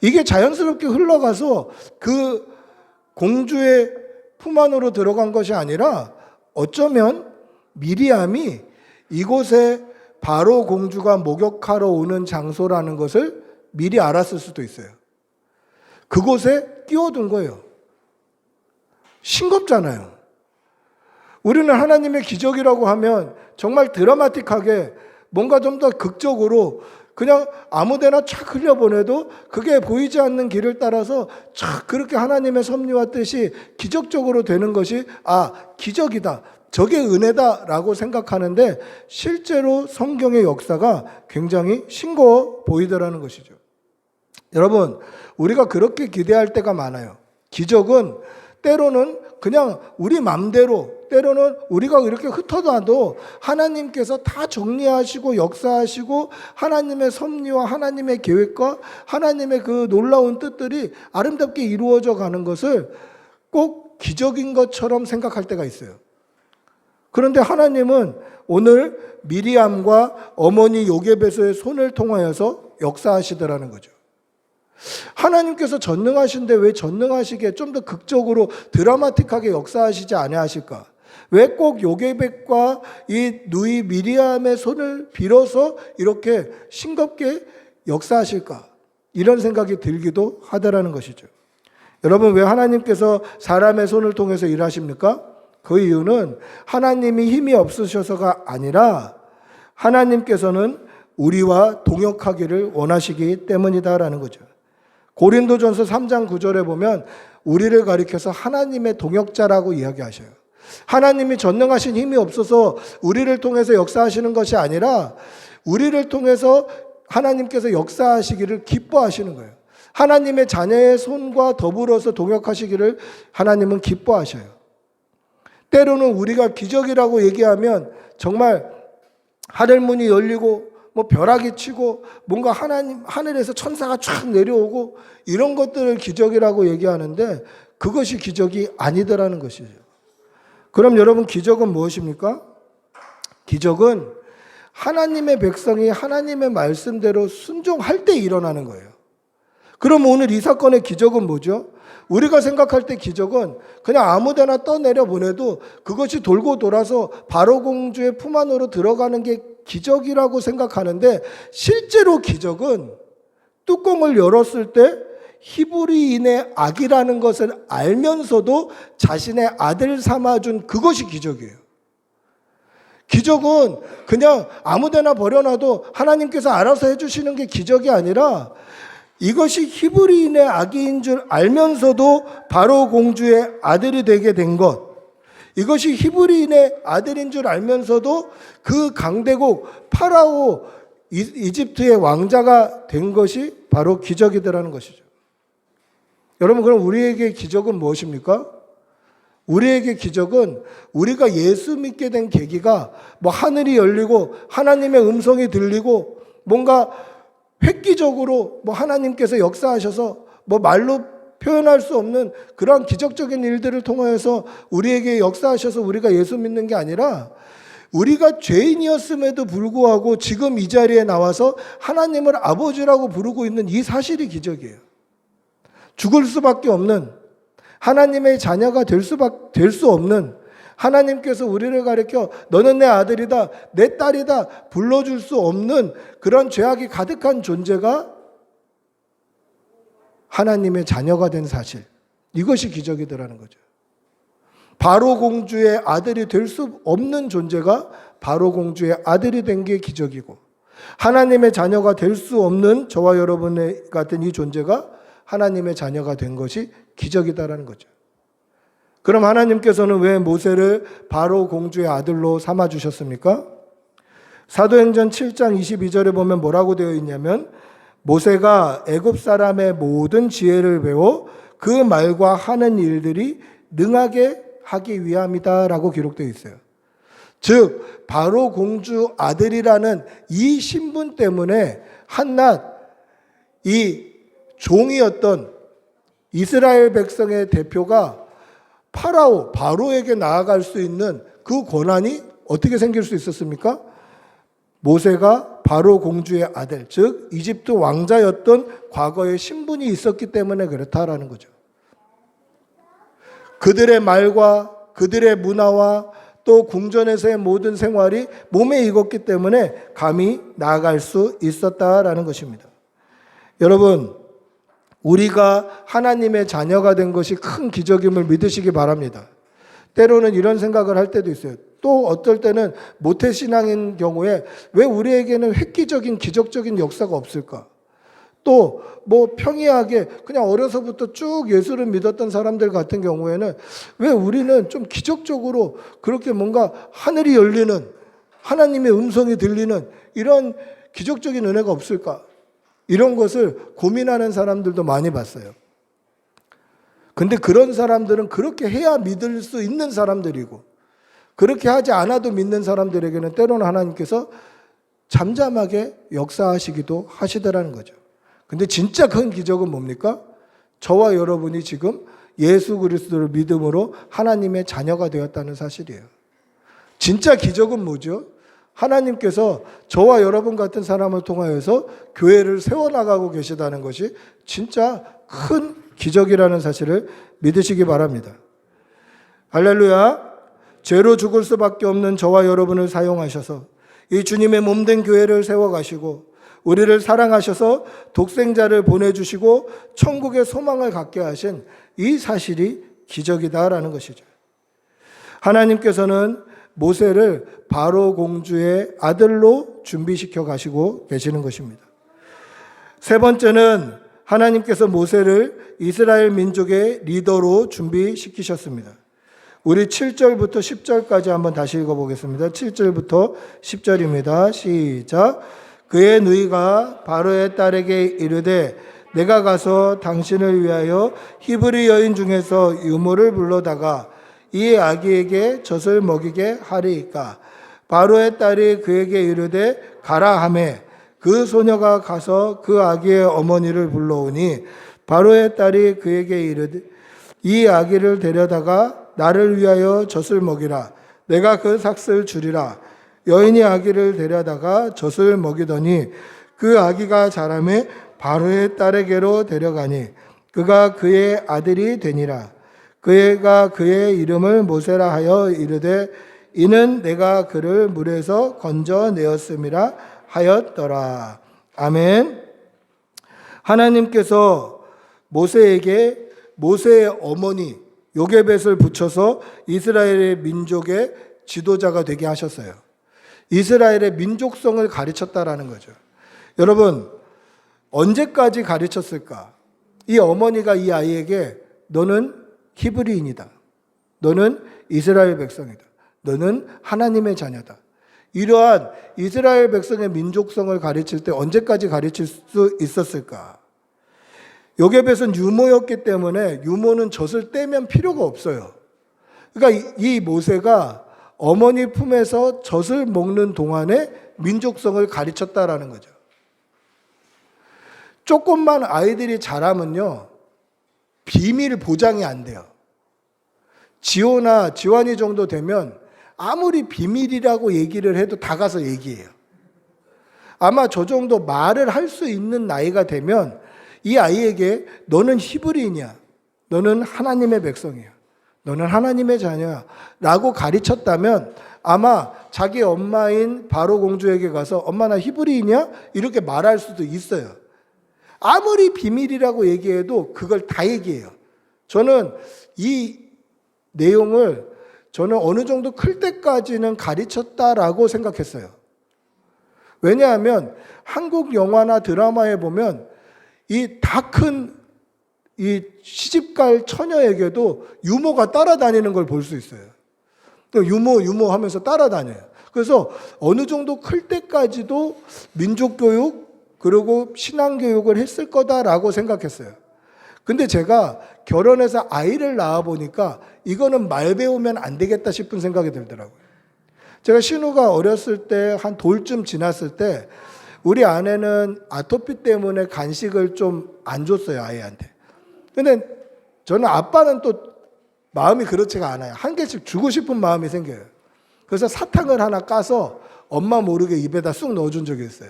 이게 자연스럽게 흘러가서 그 공주의 품 안으로 들어간 것이 아니라 어쩌면 미리암이 이곳에 바로 공주가 목욕하러 오는 장소라는 것을 미리 알았을 수도 있어요. 그곳에 끼워둔 거예요. 싱겁잖아요. 우리는 하나님의 기적이라고 하면 정말 드라마틱하게 뭔가 좀 더 극적으로 그냥 아무데나 촥 흘려보내도 그게 보이지 않는 길을 따라서 촥 그렇게 하나님의 섭리와 뜻이 기적적으로 되는 것이 기적이다. 저게 은혜다라고 생각하는데 실제로 성경의 역사가 굉장히 싱거워 보이더라는 것이죠. 여러분, 우리가 그렇게 기대할 때가 많아요. 기적은 때로는 그냥 우리 맘대로, 때로는 우리가 이렇게 흩어놔도 하나님께서 다 정리하시고 역사하시고 하나님의 섭리와 하나님의 계획과 하나님의 그 놀라운 뜻들이 아름답게 이루어져 가는 것을 꼭 기적인 것처럼 생각할 때가 있어요. 그런데 하나님은 오늘 미리암과 어머니 요게벳의 손을 통하여서 역사하시더라는 거죠. 하나님께서 전능하신데 왜 전능하시게 좀 더 극적으로 드라마틱하게 역사하시지 아니하실까? 왜 꼭 요게벳과 이 누이 미리암의 손을 빌어서 이렇게 싱겁게 역사하실까? 이런 생각이 들기도 하더라는 것이죠. 여러분, 왜 하나님께서 사람의 손을 통해서 일하십니까? 그 이유는 하나님이 힘이 없으셔서가 아니라 하나님께서는 우리와 동역하기를 원하시기 때문이다라는 거죠. 고린도전서 3장 9절에 보면 우리를 가리켜서 하나님의 동역자라고 이야기하셔요. 하나님이 전능하신 힘이 없어서 우리를 통해서 역사하시는 것이 아니라 우리를 통해서 하나님께서 역사하시기를 기뻐하시는 거예요. 하나님의 자녀의 손과 더불어서 동역하시기를 하나님은 기뻐하셔요. 때로는 우리가 기적이라고 얘기하면 정말 하늘문이 열리고 뭐 벼락이 치고 뭔가 하늘에서 천사가 쫙 내려오고 이런 것들을 기적이라고 얘기하는데 그것이 기적이 아니더라는 것이죠. 그럼 여러분, 기적은 무엇입니까? 기적은 하나님의 백성이 하나님의 말씀대로 순종할 때 일어나는 거예요. 그럼 오늘 이 사건의 기적은 뭐죠? 우리가 생각할 때 기적은 그냥 아무데나 떠내려 보내도 그것이 돌고 돌아서 바로 공주의 품 안으로 들어가는 게 기적이라고 생각하는데, 실제로 기적은 뚜껑을 열었을 때 히브리인의 아기라는 것을 알면서도 자신의 아들 삼아준 그것이 기적이에요. 기적은 그냥 아무데나 버려놔도 하나님께서 알아서 해주시는 게 기적이 아니라 이것이 히브리인의 아기인 줄 알면서도 바로 공주의 아들이 되게 된 것, 이것이 히브리인의 아들인 줄 알면서도 그 강대국 파라오 이집트의 왕자가 된 것이 바로 기적이더라는 것이죠. 여러분, 그럼 우리에게 기적은 무엇입니까? 우리에게 기적은 우리가 예수 믿게 된 계기가 뭐 하늘이 열리고 하나님의 음성이 들리고 뭔가 획기적으로 뭐 하나님께서 역사하셔서 뭐 말로 표현할 수 없는 그런 기적적인 일들을 통하여서 우리에게 역사하셔서 우리가 예수 믿는 게 아니라 우리가 죄인이었음에도 불구하고 지금 이 자리에 나와서 하나님을 아버지라고 부르고 있는 이 사실이 기적이에요. 죽을 수밖에 없는, 하나님의 자녀가 될 수 없는, 하나님께서 우리를 가리켜 너는 내 아들이다, 내 딸이다 불러줄 수 없는 그런 죄악이 가득한 존재가 하나님의 자녀가 된 사실, 이것이 기적이더라는 거죠. 바로 공주의 아들이 될 수 없는 존재가 바로 공주의 아들이 된 게 기적이고, 하나님의 자녀가 될 수 없는 저와 여러분 같은 이 존재가 하나님의 자녀가 된 것이 기적이다라는 거죠. 그럼 하나님께서는 왜 모세를 바로 공주의 아들로 삼아 주셨습니까? 사도행전 7장 22절에 보면 뭐라고 되어 있냐면, 모세가 애굽 사람의 모든 지혜를 배워 그 말과 하는 일들이 능하게 하기 위함이다라고 기록되어 있어요. 즉 바로 공주 아들이라는 이 신분 때문에 한낱 이 종이었던 이스라엘 백성의 대표가 바로에게 나아갈 수 있는 그 권한이 어떻게 생길 수 있었습니까? 모세가 바로 공주의 아들, 즉 이집트 왕자였던 과거의 신분이 있었기 때문에 그렇다라는 거죠. 그들의 말과 그들의 문화와 또 궁전에서의 모든 생활이 몸에 익었기 때문에 감히 나아갈 수 있었다라는 것입니다. 여러분, 우리가 하나님의 자녀가 된 것이 큰 기적임을 믿으시기 바랍니다. 때로는 이런 생각을 할 때도 있어요. 또 어떨 때는 모태신앙인 경우에 왜 우리에게는 획기적인 기적적인 역사가 없을까? 또 뭐 평이하게 그냥 어려서부터 쭉 예수를 믿었던 사람들 같은 경우에는 왜 우리는 좀 기적적으로 그렇게 뭔가 하늘이 열리는, 하나님의 음성이 들리는 이런 기적적인 은혜가 없을까? 이런 것을 고민하는 사람들도 많이 봤어요. 근데 그런 사람들은 그렇게 해야 믿을 수 있는 사람들이고, 그렇게 하지 않아도 믿는 사람들에게는 때로는 하나님께서 잠잠하게 역사하시기도 하시더라는 거죠. 근데 진짜 큰 기적은 뭡니까? 저와 여러분이 지금 예수 그리스도를 믿음으로 하나님의 자녀가 되었다는 사실이에요. 진짜 기적은 뭐죠? 하나님께서 저와 여러분 같은 사람을 통하여서 교회를 세워나가고 계시다는 것이 진짜 큰 기적이라는 사실을 믿으시기 바랍니다. 할렐루야. 죄로 죽을 수밖에 없는 저와 여러분을 사용하셔서 이 주님의 몸된 교회를 세워가시고 우리를 사랑하셔서 독생자를 보내주시고 천국의 소망을 갖게 하신 이 사실이 기적이다라는 것이죠. 하나님께서는 모세를 바로 공주의 아들로 준비시켜 가시고 계시는 것입니다. 세 번째는 하나님께서 모세를 이스라엘 민족의 리더로 준비시키셨습니다. 우리 7절부터 10절까지 한번 다시 읽어보겠습니다. 7절부터 10절입니다. 시작. 그의 누이가 바로의 딸에게 이르되 내가 가서 당신을 위하여 히브리 여인 중에서 유모를 불러다가 이 아기에게 젖을 먹이게 하리이까. 바로의 딸이 그에게 이르되 가라 하매 그 소녀가 가서 그 아기의 어머니를 불러오니 바로의 딸이 그에게 이르되 이 아기를 데려다가 나를 위하여 젖을 먹이라. 내가 그 삭슬 주리라. 여인이 아기를 데려다가 젖을 먹이더니 그 아기가 자라매 바로의 딸에게로 데려가니 그가 그의 아들이 되니라. 그가 그의 이름을 모세라 하여 이르되 이는 내가 그를 물에서 건져내었음이라 하였더라. 아멘. 하나님께서 모세에게 모세의 어머니 요게벳을 붙여서 이스라엘의 민족의 지도자가 되게 하셨어요. 이스라엘의 민족성을 가르쳤다라는 거죠. 여러분, 언제까지 가르쳤을까? 이 어머니가 이 아이에게 너는 히브리인이다. 너는 이스라엘 백성이다. 너는 하나님의 자녀다. 이러한 이스라엘 백성의 민족성을 가르칠 때 언제까지 가르칠 수 있었을까? 요게벳은 유모였기 때문에 유모는 젖을 떼면 필요가 없어요. 그러니까 이 모세가 어머니 품에서 젖을 먹는 동안에 민족성을 가르쳤다라는 거죠. 조금만 아이들이 자라면요, 비밀 보장이 안 돼요. 지호나 지환이 정도 되면 아무리 비밀이라고 얘기를 해도 다 가서 얘기해요. 아마 저 정도 말을 할 수 있는 나이가 되면 이 아이에게 너는 히브리인이야. 너는 하나님의 백성이야. 너는 하나님의 자녀야. 라고 가르쳤다면 아마 자기 엄마인 바로 공주에게 가서 엄마 나 히브리인이야? 이렇게 말할 수도 있어요. 아무리 비밀이라고 얘기해도 그걸 다 얘기해요. 저는 이 내용을 저는 어느 정도 클 때까지는 가르쳤다라고 생각했어요. 왜냐하면 한국 영화나 드라마에 보면 이 다 큰 이 시집갈 처녀에게도 유모가 따라다니는 걸 볼 수 있어요. 유모 하면서 따라다녀요. 그래서 어느 정도 클 때까지도 민족교육 그리고 신앙교육을 했을 거다라고 생각했어요. 근데 제가 결혼해서 아이를 낳아 보니까 이거는 말 배우면 안 되겠다 싶은 생각이 들더라고요. 제가 신우가 어렸을 때 한 돌쯤 지났을 때 우리 아내는 아토피 때문에 간식을 좀 안 줬어요, 아이한테. 근데 저는 아빠는 또 마음이 그렇지가 않아요. 한 개씩 주고 싶은 마음이 생겨요. 그래서 사탕을 하나 까서 엄마 모르게 입에다 쑥 넣어준 적이 있어요.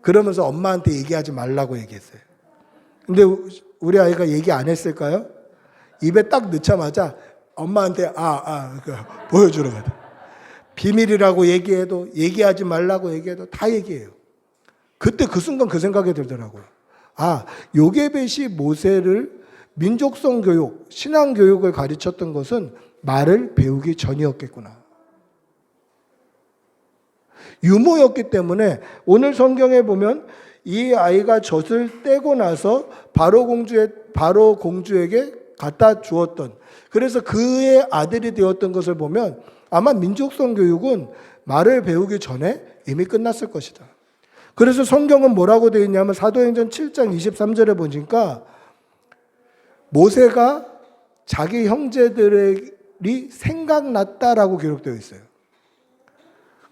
그러면서 엄마한테 얘기하지 말라고 얘기했어요. 근데 우리 아이가 얘기 안 했을까요? 입에 딱 넣자마자 엄마한테 보여주는 거예요. 비밀이라고 얘기해도 얘기하지 말라고 얘기해도 다 얘기해요. 그때 그 순간 그 생각이 들더라고요. 요게벳이 모세를 민족성 교육, 신앙 교육을 가르쳤던 것은 말을 배우기 전이었겠구나. 유모였기 때문에 오늘 성경에 보면 이 아이가 젖을 떼고 나서 바로 공주에게 갖다 주었던, 그래서 그의 아들이 되었던 것을 보면 아마 민족성 교육은 말을 배우기 전에 이미 끝났을 것이다. 그래서 성경은 뭐라고 되어 있냐면 사도행전 7장 23절에 모세가 자기 형제들이 생각났다라고 기록되어 있어요.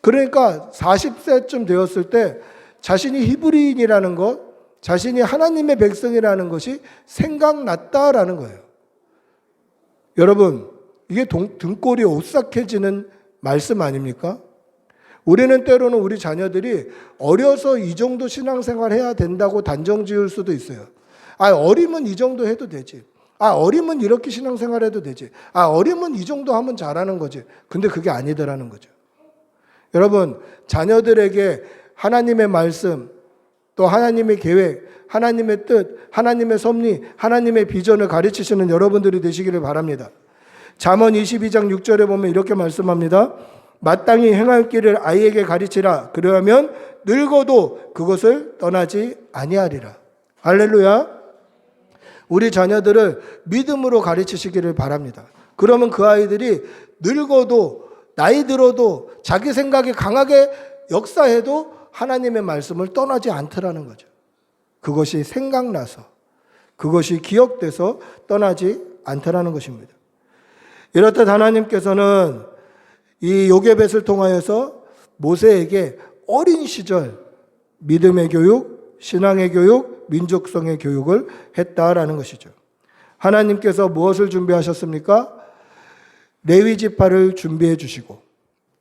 그러니까 40세쯤 되었을 때 자신이 히브리인이라는 것, 자신이 하나님의 백성이라는 것이 생각났다라는 거예요. 여러분, 이게 등골이 오싹해지는 말씀 아닙니까? 우리는 때로는 우리 자녀들이 어려서 이 정도 신앙생활 해야 된다고 단정 지을 수도 있어요. 어리면 이 정도 해도 되지. 어리면 이렇게 신앙생활 해도 되지. 어리면 이 정도 하면 잘하는 거지. 근데 그게 아니더라는 거죠. 여러분, 자녀들에게 하나님의 말씀, 또 하나님의 계획, 하나님의 뜻, 하나님의 섭리, 하나님의 비전을 가르치시는 여러분들이 되시기를 바랍니다. 잠언 22장 6절에 보면 이렇게 말씀합니다. 마땅히 행할 길을 아이에게 가르치라. 그러하면 늙어도 그것을 떠나지 아니하리라. 할렐루야. 우리 자녀들을 믿음으로 가르치시기를 바랍니다. 그러면 그 아이들이 늙어도 나이 들어도 자기 생각이 강하게 역사해도 하나님의 말씀을 떠나지 않더라는 거죠. 그것이 생각나서, 그것이 기억돼서 떠나지 않더라는 것입니다. 이렇듯 하나님께서는 이 요게벳을 통하여서 모세에게 어린 시절 믿음의 교육, 신앙의 교육, 민족성의 교육을 했다라는 것이죠. 하나님께서 무엇을 준비하셨습니까? 레위 지파를 준비해 주시고,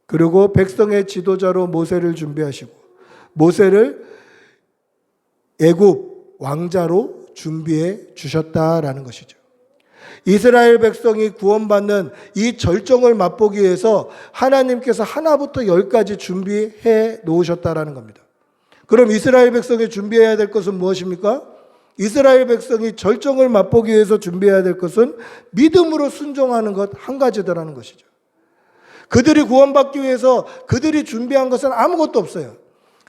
그리고 백성의 지도자로 모세를 준비하시고, 모세를 애굽 왕자로 준비해 주셨다라는 것이죠. 이스라엘 백성이 구원받는 이 절정을 맛보기 위해서 하나님께서 하나부터 열까지 준비해 놓으셨다라는 겁니다. 그럼 이스라엘 백성이 준비해야 될 것은 무엇입니까? 이스라엘 백성이 절정을 맛보기 위해서 준비해야 될 것은 믿음으로 순종하는 것 한 가지더라는 것이죠. 그들이 구원받기 위해서 그들이 준비한 것은 아무것도 없어요.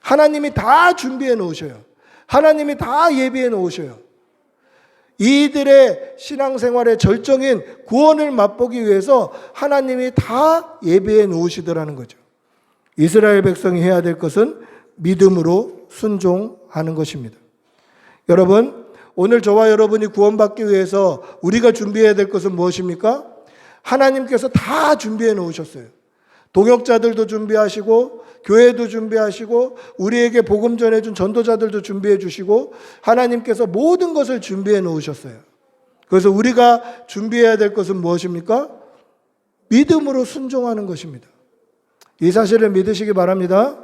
하나님이 다 준비해 놓으셔요. 하나님이 다 예비해 놓으셔요. 이들의 신앙생활의 절정인 구원을 맛보기 위해서 하나님이 다 예비해 놓으시더라는 거죠. 이스라엘 백성이 해야 될 것은 믿음으로 순종하는 것입니다. 여러분, 오늘 저와 여러분이 구원받기 위해서 우리가 준비해야 될 것은 무엇입니까? 하나님께서 다 준비해 놓으셨어요. 동역자들도 준비하시고, 교회도 준비하시고, 우리에게 복음 전해준 전도자들도 준비해 주시고, 하나님께서 모든 것을 준비해 놓으셨어요. 그래서 우리가 준비해야 될 것은 무엇입니까? 믿음으로 순종하는 것입니다. 이 사실을 믿으시기 바랍니다.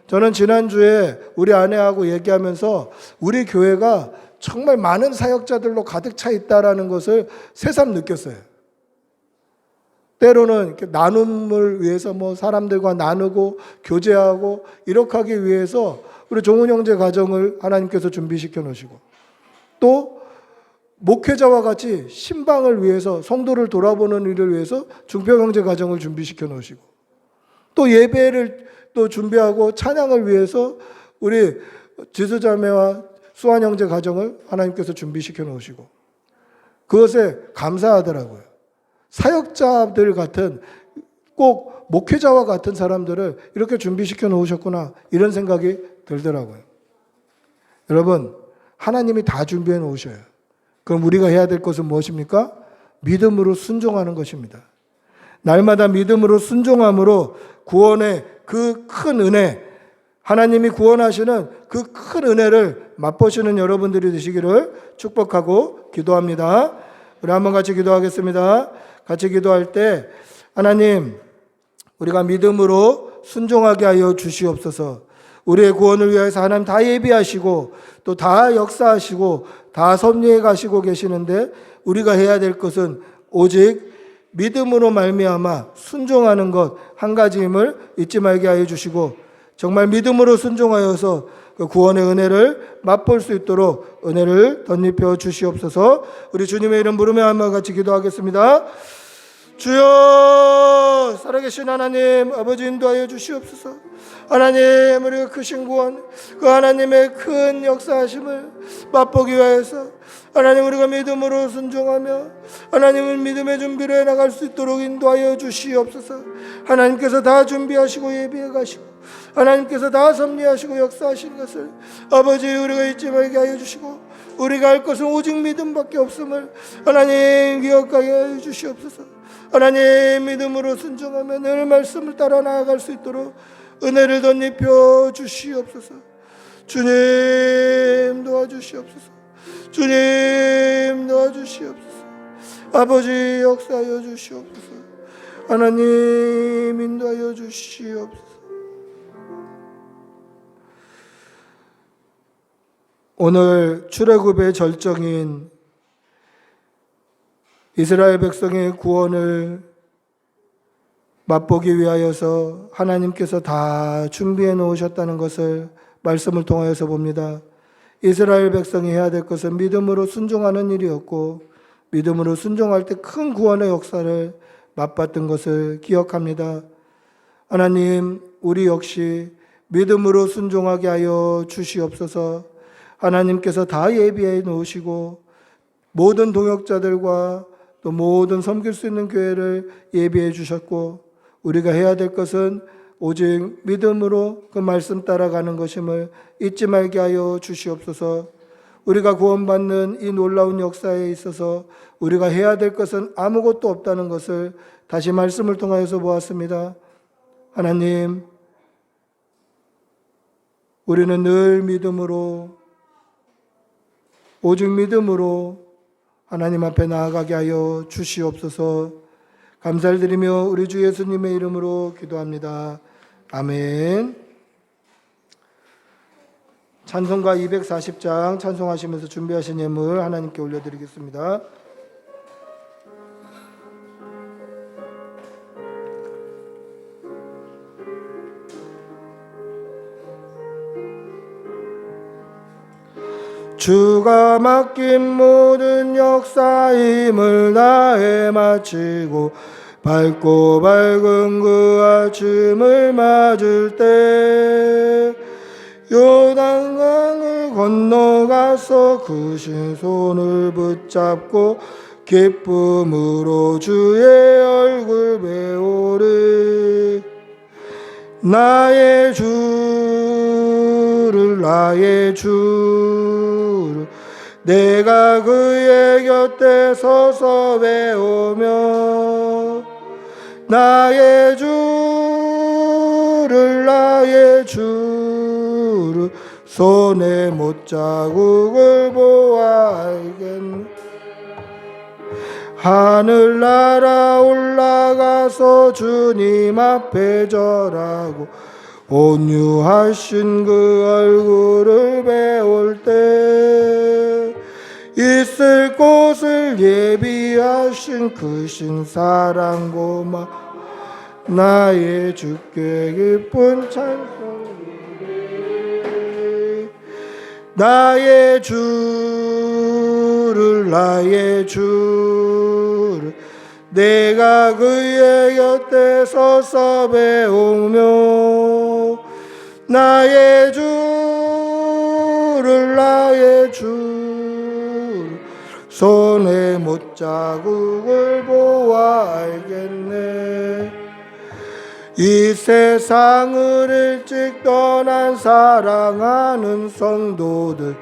저는 지난주에 우리 아내하고 얘기하면서 우리 교회가 정말 많은 사역자들로 가득 차 있다라는 것을 새삼 느꼈어요. 때로는 이렇게 나눔을 위해서 사람들과 나누고 교제하고 이렇게 하기 위해서 우리 종훈 형제 가정을 하나님께서 준비시켜 놓으시고, 또 목회자와 같이 신방을 위해서 성도를 돌아보는 일을 위해서 중평 형제 가정을 준비시켜 놓으시고, 또 예배를 또 준비하고 찬양을 위해서 우리 지수자매와 수환 형제 가정을 하나님께서 준비시켜 놓으시고, 그것에 감사하더라고요. 사역자들 같은, 꼭 목회자와 같은 사람들을 이렇게 준비시켜 놓으셨구나, 이런 생각이 들더라고요. 여러분, 하나님이 다 준비해 놓으셔요. 그럼 우리가 해야 될 것은 무엇입니까? 믿음으로 순종하는 것입니다. 날마다 믿음으로 순종함으로 구원의 그 큰 은혜, 하나님이 구원하시는 그 큰 은혜를 맛보시는 여러분들이 되시기를 축복하고 기도합니다. 우리 한번 같이 기도하겠습니다. 같이 기도할 때, 하나님, 우리가 믿음으로 순종하게 하여 주시옵소서. 우리의 구원을 위해서 하나님 다 예비하시고 또 다 역사하시고 다 섭리해 가시고 계시는데, 우리가 해야 될 것은 오직 믿음으로 말미암아 순종하는 것 한 가지임을 잊지 말게 하여 주시고, 정말 믿음으로 순종하여서 그 구원의 은혜를 맛볼 수 있도록 은혜를 덧입혀 주시옵소서. 우리 주님의 이름 부르며 한번 같이 기도하겠습니다. 주여, 살아계신 하나님, 아버지 인도하여 주시옵소서. 하나님, 우리가 크신 구원, 그 하나님의 큰 역사하심을 맛보기 위해서 하나님, 우리가 믿음으로 순종하며 하나님을 믿음의 준비를 해나갈 수 있도록 인도하여 주시옵소서. 하나님께서 다 준비하시고 예비해 가시고 하나님께서 다 섭리하시고 역사하신 것을 아버지, 우리가 잊지 말게 하여 주시고, 우리가 할 것은 오직 믿음밖에 없음을 하나님 기억하게 하여 주시옵소서. 하나님, 믿음으로 순종하며 늘 말씀을 따라 나아갈 수 있도록 은혜를 덧입혀 주시옵소서. 주님 도와주시옵소서. 주님 도와주시옵소서. 아버지, 역사하여 주시옵소서. 하나님, 인도하여 주시옵소서. 오늘 출애굽의 절정인 이스라엘 백성의 구원을 맛보기 위하여서 하나님께서 다 준비해 놓으셨다는 것을 말씀을 통하여서 봅니다. 이스라엘 백성이 해야 될 것은 믿음으로 순종하는 일이었고, 믿음으로 순종할 때 큰 구원의 역사를 맛봤던 것을 기억합니다. 하나님, 우리 역시 믿음으로 순종하게 하여 주시옵소서. 하나님께서 다 예비해 놓으시고 모든 동역자들과 또 모든 섬길 수 있는 교회를 예비해 주셨고, 우리가 해야 될 것은 오직 믿음으로 그 말씀 따라가는 것임을 잊지 말게 하여 주시옵소서. 우리가 구원받는 이 놀라운 역사에 있어서 우리가 해야 될 것은 아무것도 없다는 것을 다시 말씀을 통하여서 보았습니다. 하나님, 우리는 늘 믿음으로, 오직 믿음으로 하나님 앞에 나아가게 하여 주시옵소서. 감사를 드리며 우리 주 예수님의 이름으로 기도합니다. 아멘. 찬송가 240장 찬송하시면서 준비하신 예물 하나님께 올려드리겠습니다. 주가 맡긴 모든 역사임을 다해 마치고 밝고 밝은 그 아침을 맞을 때 요단강을 건너가서 그 신손을 붙잡고 기쁨으로 주의 얼굴 배우리. 나의 주를 내가 그의 곁에 서서 배우며 나의 주를 손에 못자국을 보아 알겠네. 하늘나라 올라가서 주님 앞에 절하고 온유하신 그 얼굴을 배울 때 있을 곳을 예비하신 크신 사랑 고마 나의 주께 기쁜 찬송. 나의 주를 내가 그의 곁에 서서 배우며 나의 주를 손에 못자국을 보아 알겠네. 이 세상을 일찍 떠난 사랑하는 성도들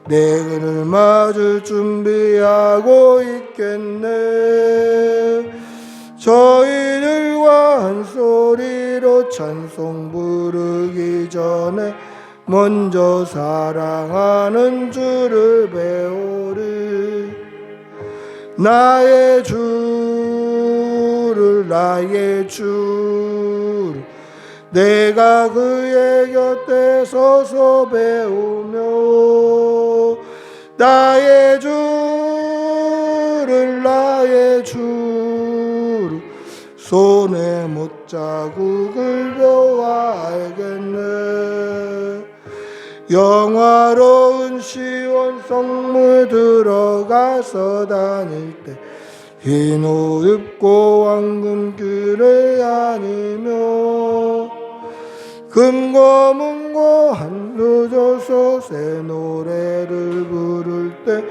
내를 맞을 준비하고 있겠네. 저희들과 한 소리로 찬송 부르기 전에 먼저 사랑하는 주를 배우리. 나의 주를 내가 그의 곁에 서서 배우며 나의 주를 손에 못자국을 보아 알겠네. 영화로운 시온 성물 들어가서 다닐 때 흰 옷 입고 황금길을 다니며 금고 문고 한두 줘서 새 노래를 부를 때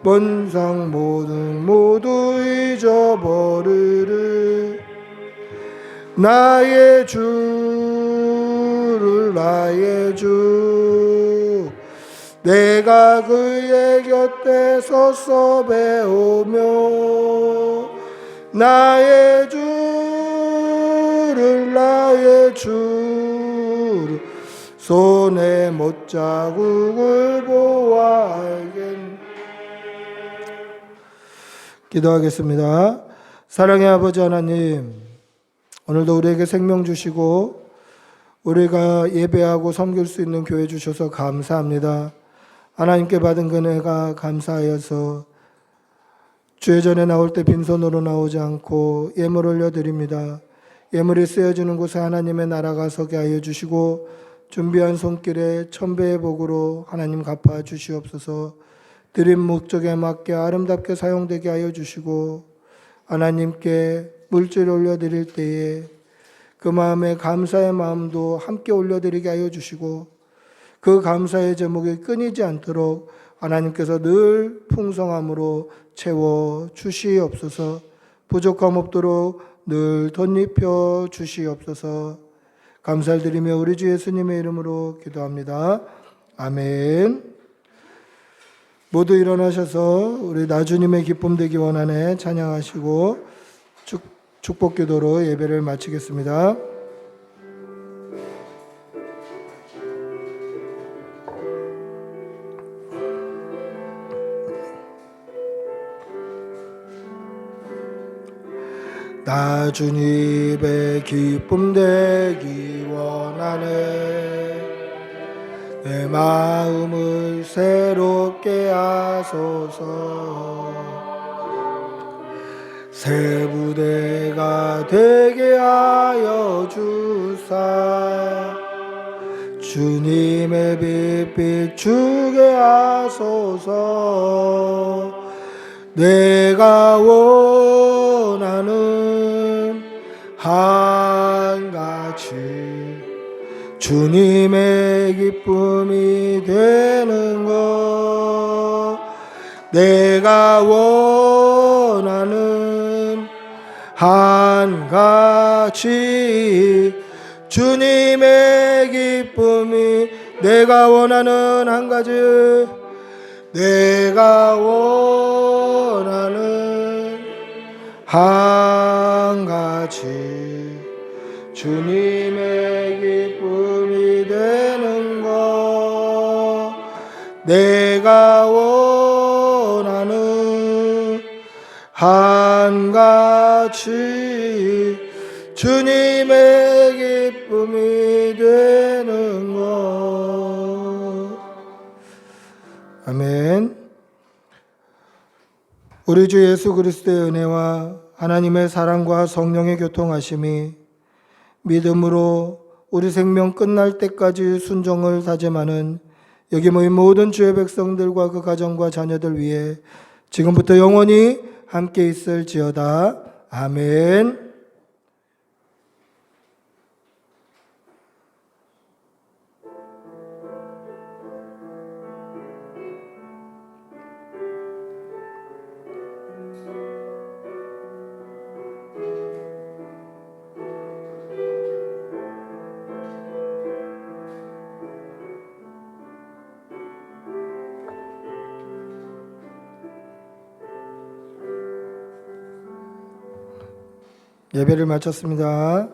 번상 모두 잊어버리리. 나의 주를 내가 그의 곁에 서서 배우며 나의 주를 손에 못자국을 보아 알겠네. 기도하겠습니다. 사랑의 아버지 하나님, 오늘도 우리에게 생명 주시고 우리가 예배하고 섬길 수 있는 교회 주셔서 감사합니다. 하나님께 받은 은혜가 감사하여서 주의 전에 나올 때 빈손으로 나오지 않고 예물 올려드립니다. 예물이 쓰여지는 곳에 하나님의 나라가 서게 하여 주시고 준비한 손길에 천배의 복으로 하나님 갚아 주시옵소서. 드린 목적에 맞게 아름답게 사용되게 하여 주시고 하나님께 물질 올려드릴 때에 그 마음에 감사의 마음도 함께 올려드리게 하여 주시고 그 감사의 제목이 끊이지 않도록 하나님께서 늘 풍성함으로 채워 주시옵소서. 부족함 없도록 늘 덧입혀 주시옵소서. 감사를 드리며 우리 주 예수님의 이름으로 기도합니다. 아멘. 모두 일어나셔서 우리 나주님의 기쁨 되기 원하네 찬양하시고 축복 기도로 예배를 마치겠습니다. 나주님의 기쁨 되기 원하네. 내 마음을 새롭게 하소서. 새 부대가 되게 하여 주사. 주님의 빛 비추게 하소서. 내가 원하는 한가지 주님의 기쁨이 되는 것. 내가 원하는 한가지 주님의 기쁨이. 내가 원하는 한 가지. 내가 원하는 한 가지 주님의 기쁨이 되는 것. 내가 원하는 한 가지 주님의 기쁨이 되는 것. 아멘. 우리 주 예수 그리스도의 은혜와 하나님의 사랑과 성령의 교통하심이 믿음으로 우리 생명 끝날 때까지 순종을 다짐하는 여기 모인 모든 주의 백성들과 그 가정과 자녀들 위해 지금부터 영원히 함께 있을지어다. 아멘. 예배를 마쳤습니다.